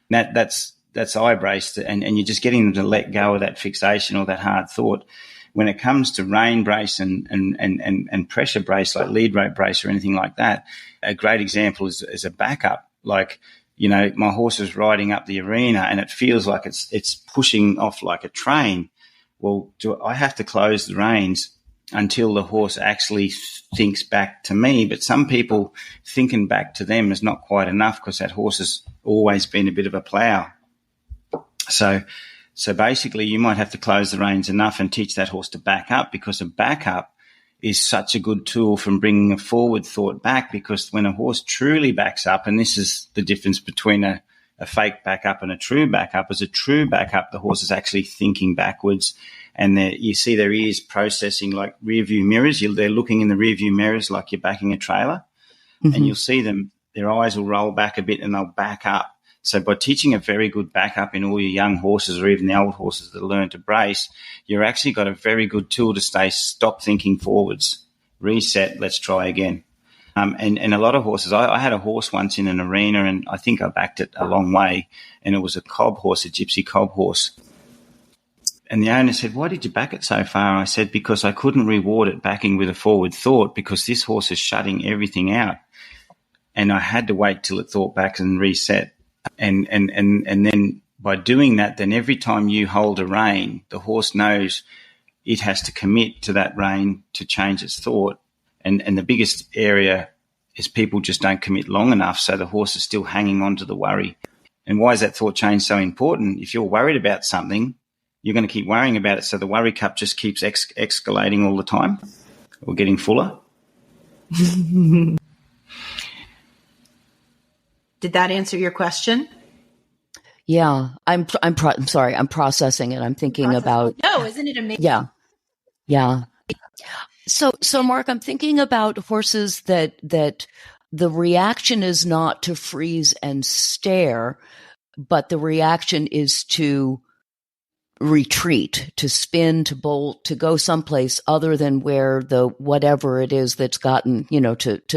That's eye brace. And you're just getting them to let go of that fixation or that hard thought. When it comes to rein brace and pressure brace, like lead rope brace or anything like that, a great example is a backup. Like, you know, my horse is riding up the arena and it feels like it's pushing off like a train. Well, I have to close the reins until the horse actually thinks back to me. But some people thinking back to them is not quite enough because that horse has always been a bit of a plough. So basically you might have to close the reins enough and teach that horse to back up, because a backup is such a good tool from bringing a forward thought back, because when a horse truly backs up, and this is the difference between a fake backup and a true backup, as a true backup, the horse is actually thinking backwards, and you see their ears processing like rear view mirrors. They're looking in the rear view mirrors like you're backing a trailer, and you'll see them, their eyes will roll back a bit and they'll back up. So by teaching a very good backup in all your young horses or even the old horses that learn to brace, you've actually got a very good tool to stop thinking forwards, reset, let's try again. And a lot of horses, I had a horse once in an arena and I think I backed it a long way, and it was a cob horse, a gypsy cob horse. And the owner said, why did you back it so far? I said, because I couldn't reward it backing with a forward thought, because this horse is shutting everything out. And I had to wait till it thought back and reset. And then by doing that, then every time you hold a rein, the horse knows it has to commit to that rein to change its thought. And the biggest area is people just don't commit long enough, so the horse is still hanging on to the worry. And why is that thought change so important? If you're worried about something, you're going to keep worrying about it, so the worry cup just keeps escalating all the time or getting fuller. Did that answer your question? Yeah, I'm sorry. I'm processing it. I'm thinking about. No, isn't it amazing? Yeah. So Mark, I'm thinking about horses that the reaction is not to freeze and stare, but the reaction is to retreat, to spin, to bolt, to go someplace other than where the whatever it is that's gotten, to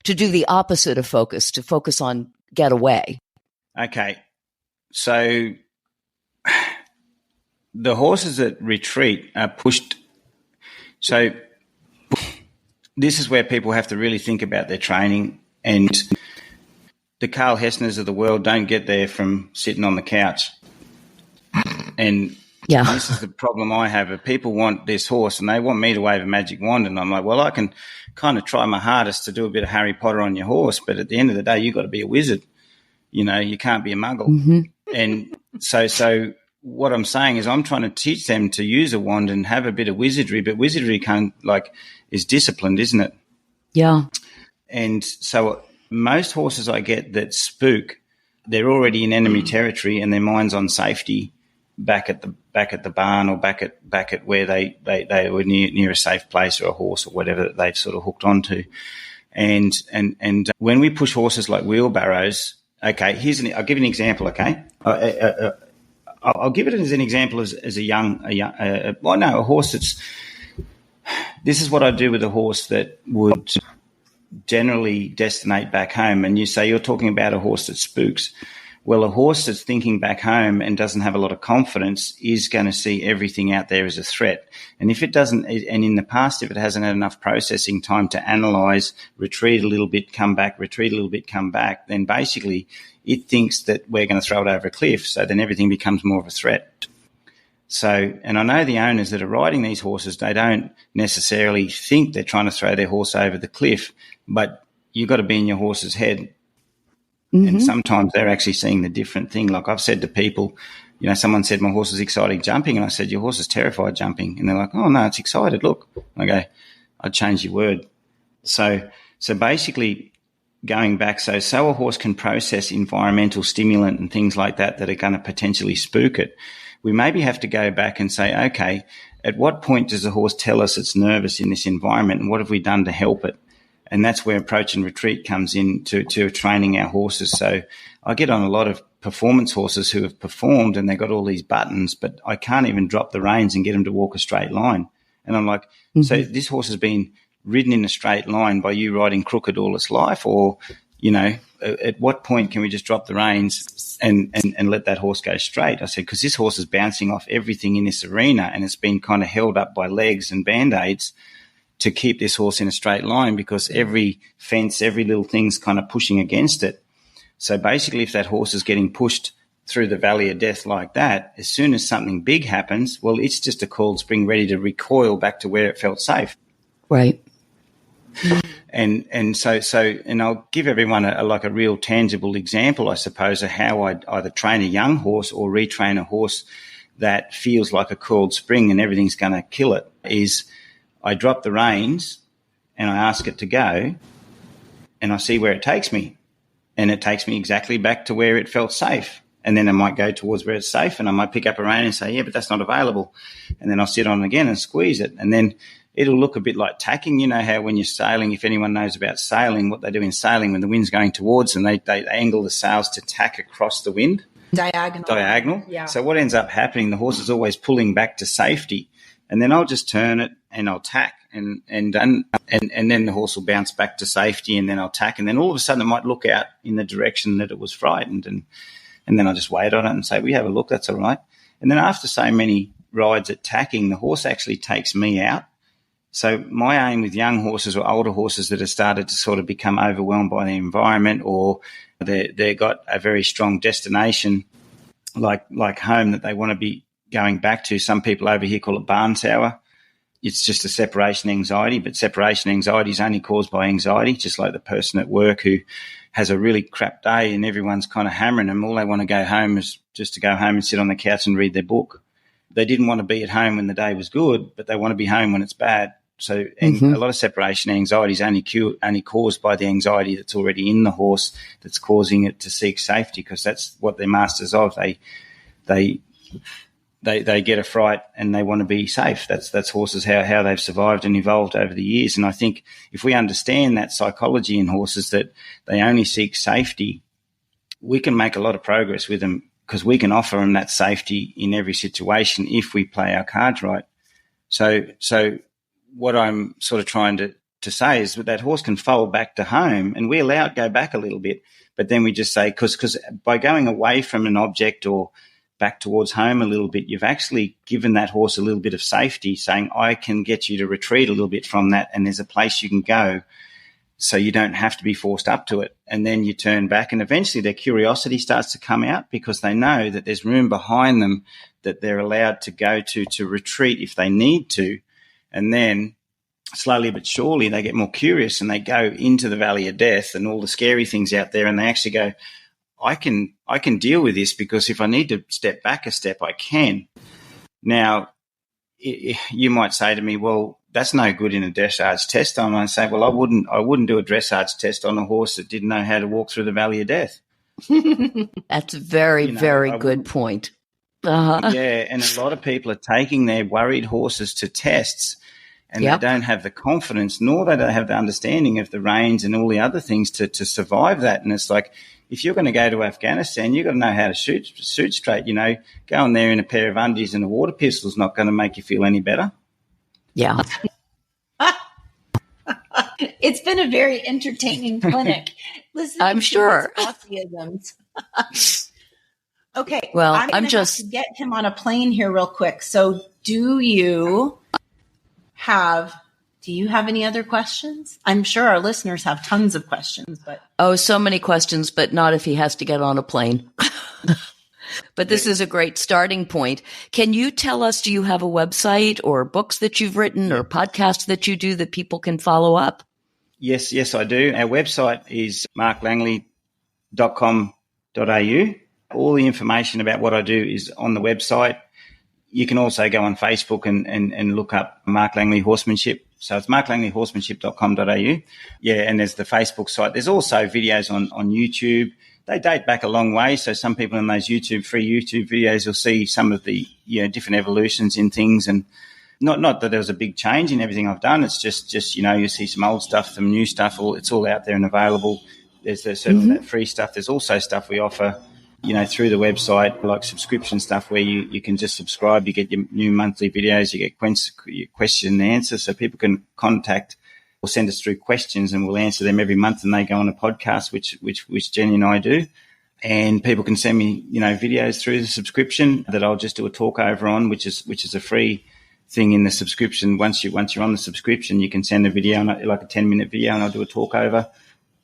do the opposite of focus, to focus on get away. Okay. So the horses that retreat are pushed. So this is where people have to really think about their training, and the Carl Hessners of the world don't get there from sitting on the couch. And this is the problem I have. If people want this horse and they want me to wave a magic wand, and I'm like, well, I can kind of try my hardest to do a bit of Harry Potter on your horse, but at the end of the day, you've got to be a wizard. You can't be a muggle. Mm-hmm. And so what I'm saying is I'm trying to teach them to use a wand and have a bit of wizardry, but wizardry is disciplined, isn't it? Yeah. And so most horses I get that spook, they're already in enemy territory and their mind's on safety back at the barn or back at where they were near a safe place or a horse or whatever that they've sort of hooked onto. And when we push horses like wheelbarrows, okay, I'll give you an example, okay? I'll give it as an example as a horse that's – this is what I do with a horse that would generally destinate back home. And you say you're talking about a horse that spooks. Well, a horse that's thinking back home and doesn't have a lot of confidence is going to see everything out there as a threat. And if it doesn't, and in the past, if it hasn't had enough processing time to analyze, retreat a little bit, come back, retreat a little bit, come back, then basically it thinks that we're going to throw it over a cliff. So then everything becomes more of a threat. So, and I know the owners that are riding these horses, they don't necessarily think they're trying to throw their horse over the cliff, but you've got to be in your horse's head. Mm-hmm. And sometimes they're actually seeing the different thing. Like I've said to people, someone said my horse is excited jumping, and I said your horse is terrified jumping, and they're like, oh no, it's excited. Look, I go, I'd change your word. So basically, going back, so a horse can process environmental stimulant and things like that are going to potentially spook it. We maybe have to go back and say, okay, at what point does the horse tell us it's nervous in this environment, and what have we done to help it? And that's where approach and retreat comes in to training our horses. So I get on a lot of performance horses who have performed and they've got all these buttons, but I can't even drop the reins and get them to walk a straight line. And I'm like, so this horse has been ridden in a straight line by you riding crooked all its life? Or, you know, at what point can we just drop the reins and let that horse go straight? I said, because this horse is bouncing off everything in this arena and it's been kind of held up by legs and Band-Aids to keep this horse in a straight line, because every fence, every little thing's kind of pushing against it. So basically, if that horse is getting pushed through the valley of death like that, as soon as something big happens, well, it's just a coiled spring ready to recoil back to where it felt safe. Right. And so I'll give everyone a real tangible example, I suppose, of how I'd either train a young horse or retrain a horse that feels like a coiled spring and everything's going to kill it. Is I drop the reins and I ask it to go and I see where it takes me. And it takes me exactly back to where it felt safe. And then I might go towards where it's safe and I might pick up a rein and say, yeah, but that's not available. And then I'll sit on it again and squeeze it. And then it'll look a bit like tacking. You know how when you're sailing, if anyone knows about sailing, what they do in sailing when the wind's going towards them, they angle the sails to tack across the wind. Diagonal. Yeah. So what ends up happening, the horse is always pulling back to safety. And then I'll just turn it and I'll tack and then the horse will bounce back to safety and then I'll tack. And then all of a sudden it might look out in the direction that it was frightened. And then I'll just wait on it and say, well, you have a look, that's all right. And then after so many rides at tacking, the horse actually takes me out. So my aim with young horses or older horses that have started to sort of become overwhelmed by the environment, or they've got a very strong destination like home that they want to be going back to. Some people over here call it barn sour. It's just a separation anxiety, but separation anxiety is only caused by anxiety, just like the person at work who has a really crap day and everyone's kind of hammering them. All they want to go home is just to go home and sit on the couch and read their book. They didn't want to be at home when the day was good, but they want to be home when it's bad. So a lot of separation anxiety is only caused by the anxiety that's already in the horse that's causing it to seek safety, because that's what they're masters of. They get a fright and they want to be safe. That's horses, how they've survived and evolved over the years. And I think if we understand that psychology in horses, that they only seek safety, we can make a lot of progress with them, because we can offer them that safety in every situation if we play our cards right. So what I'm sort of trying to say is that horse can fold back to home and we allow it go back a little bit, but then we just say, because by going away from an object or back towards home a little bit, you've actually given that horse a little bit of safety, saying, I can get you to retreat a little bit from that and there's a place you can go, so you don't have to be forced up to it. And then you turn back and eventually their curiosity starts to come out, because they know that there's room behind them that they're allowed to go to retreat if they need to. And then slowly but surely they get more curious and they go into the valley of death and all the scary things out there, and they actually go, I can deal with this, because if I need to step back a step, I can. Now, you might say to me, well, that's no good in a dressage test. I might say, well, I wouldn't do a dressage test on a horse that didn't know how to walk through the valley of death. That's a very good point. Uh-huh. Yeah, and a lot of people are taking their worried horses to tests, and they don't have the confidence, nor do they have the understanding of the reins and all the other things to survive that. And it's like, if you're going to go to Afghanistan, you've got to know how to shoot straight. You know, going there in a pair of undies and a water pistol is not going to make you feel any better. Yeah. It's been a very entertaining clinic. Listen, I'm sure. Okay. Well, I'm just have to get him on a plane here real quick. So do you have any other questions? I'm sure our listeners have tons of questions, but so many questions, but not if he has to get on a plane. But this is a great starting point. Can you tell us, do you have a website or books that you've written or podcasts that you do that people can follow up? Yes, I do. Our website is marklangley.com.au. All the information about what I do is on the website. You can also go on Facebook and look up Mark Langley Horsemanship. So it's marklangleyhorsemanship.com.au. Yeah, and there's the Facebook site. There's also videos on YouTube. They date back a long way. So some people in those free YouTube videos will see some of the different evolutions in things. And not that there was a big change in everything I've done. It's just you see some old stuff, some new stuff. It's all out there and available. There's certainly that free stuff. There's also stuff we offer, through the website, like subscription stuff where you can just subscribe. You get your new monthly videos. You get your question and answer, so people can contact or send us through questions, and we'll answer them every month. And they go on a podcast, which Jenny and I do. And people can send me, videos through the subscription that I'll just do a talk over on, which is a free thing in the subscription. Once you're on the subscription, you can send a video, like a 10-minute video, and I'll do a talk over.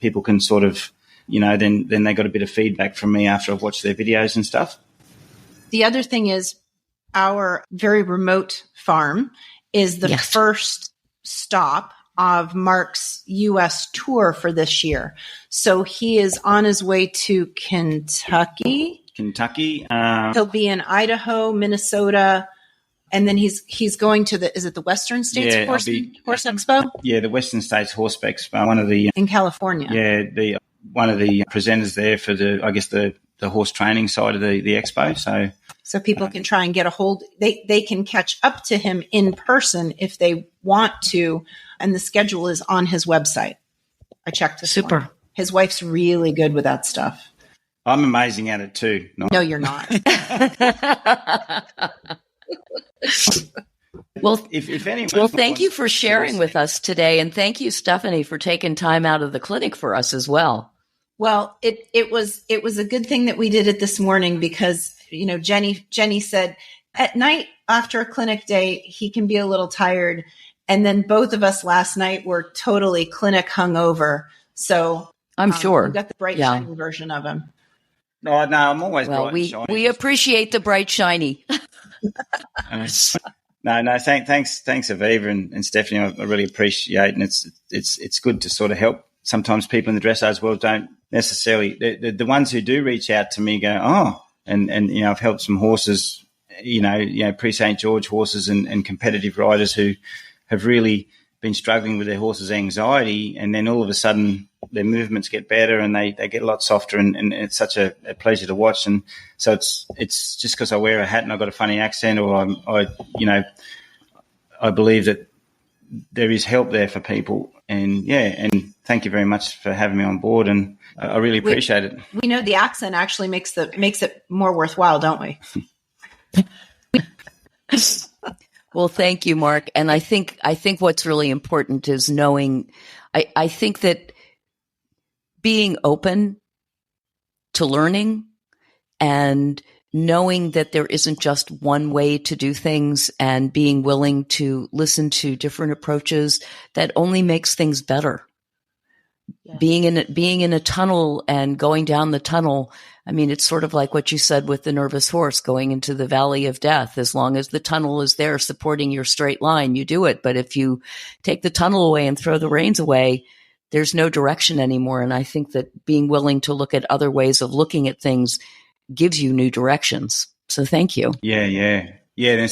People can sort of, then they got a bit of feedback from me after I've watched their videos and stuff. The other thing is our very remote farm is the first stop of Mark's U.S. tour for this year. So he is on his way to Kentucky. He'll be in Idaho, Minnesota, and then he's going to is it the Western States Horse Expo? Yeah, the Western States Horse Expo, one of the in California. Yeah, one of the presenters there for the horse training side of the expo. So people can try and get a hold. They can catch up to him in person if they want to, and the schedule is on his website. I checked this. Super. Morning. His wife's really good with that stuff. I'm amazing at it too. No, you're not. Well, if anyone thank you for sharing with us today, and thank you, Stephany, for taking time out of the clinic for us as well. Well, it was a good thing that we did it this morning because, Jenny said at night after a clinic day, he can be a little tired. And then both of us last night were totally clinic hungover. So I'm sure we got the bright shiny version of him. No, I'm always bright and shiny. We appreciate the bright shiny. No, thanks, Aviva and Stephany. I really appreciate, and it's good to sort of help. Sometimes people in the dressage world don't necessarily. The ones who do reach out to me go, and I've helped some horses, pre-St. George horses and competitive riders who have really been struggling with their horse's anxiety, and then all of a sudden their movements get better and they get a lot softer, and it's such a pleasure to watch. And so it's just because I wear a hat and I've got a funny accent, or I believe that there is help there for people. And thank you very much for having me on board, and I really appreciate it. We know the accent actually makes it more worthwhile, don't we? Well, thank you, Mark. And I think what's really important is knowing, I think that being open to learning and knowing that there isn't just one way to do things, and being willing to listen to different approaches, that only makes things better. Yeah. Being in a tunnel and going down the tunnel, I mean, it's sort of like what you said with the nervous horse going into the valley of death. As long as the tunnel is there supporting your straight line, you do it. But if you take the tunnel away and throw the reins away, there's no direction anymore. And I think that being willing to look at other ways of looking at things gives you new directions. So thank you. Yeah. You're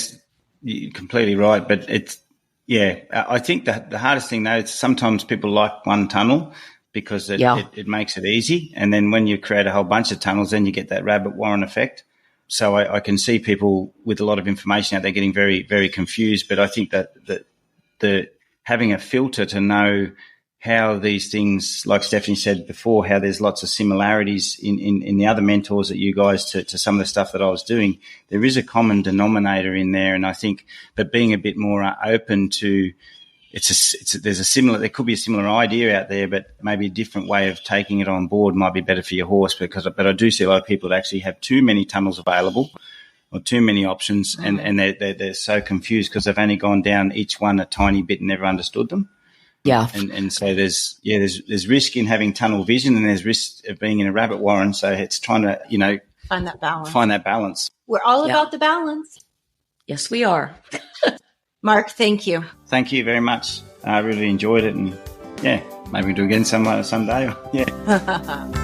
completely right. But I think that the hardest thing though is sometimes people like one tunnel because it makes it easy. And then when you create a whole bunch of tunnels, then you get that rabbit warren effect. So I can see people with a lot of information out there getting very, very confused. But I think that the having a filter to know how these things, like Stephany said before, how there's lots of similarities in the other mentors that you guys to some of the stuff that I was doing. There is a common denominator in there, and I think, but being a bit more open to, there could be a similar idea out there, but maybe a different way of taking it on board might be better for your horse. But I do see a lot of people that actually have too many tunnels available or too many options, and they're so confused because they've only gone down each one a tiny bit and never understood them. Yeah. And so there's risk in having tunnel vision, and there's risk of being in a rabbit warren. So it's trying to, find that balance. We're all about the balance. Yes, we are. Mark, thank you. Thank you very much. I really enjoyed it, and maybe we'll do it again someday. Yeah.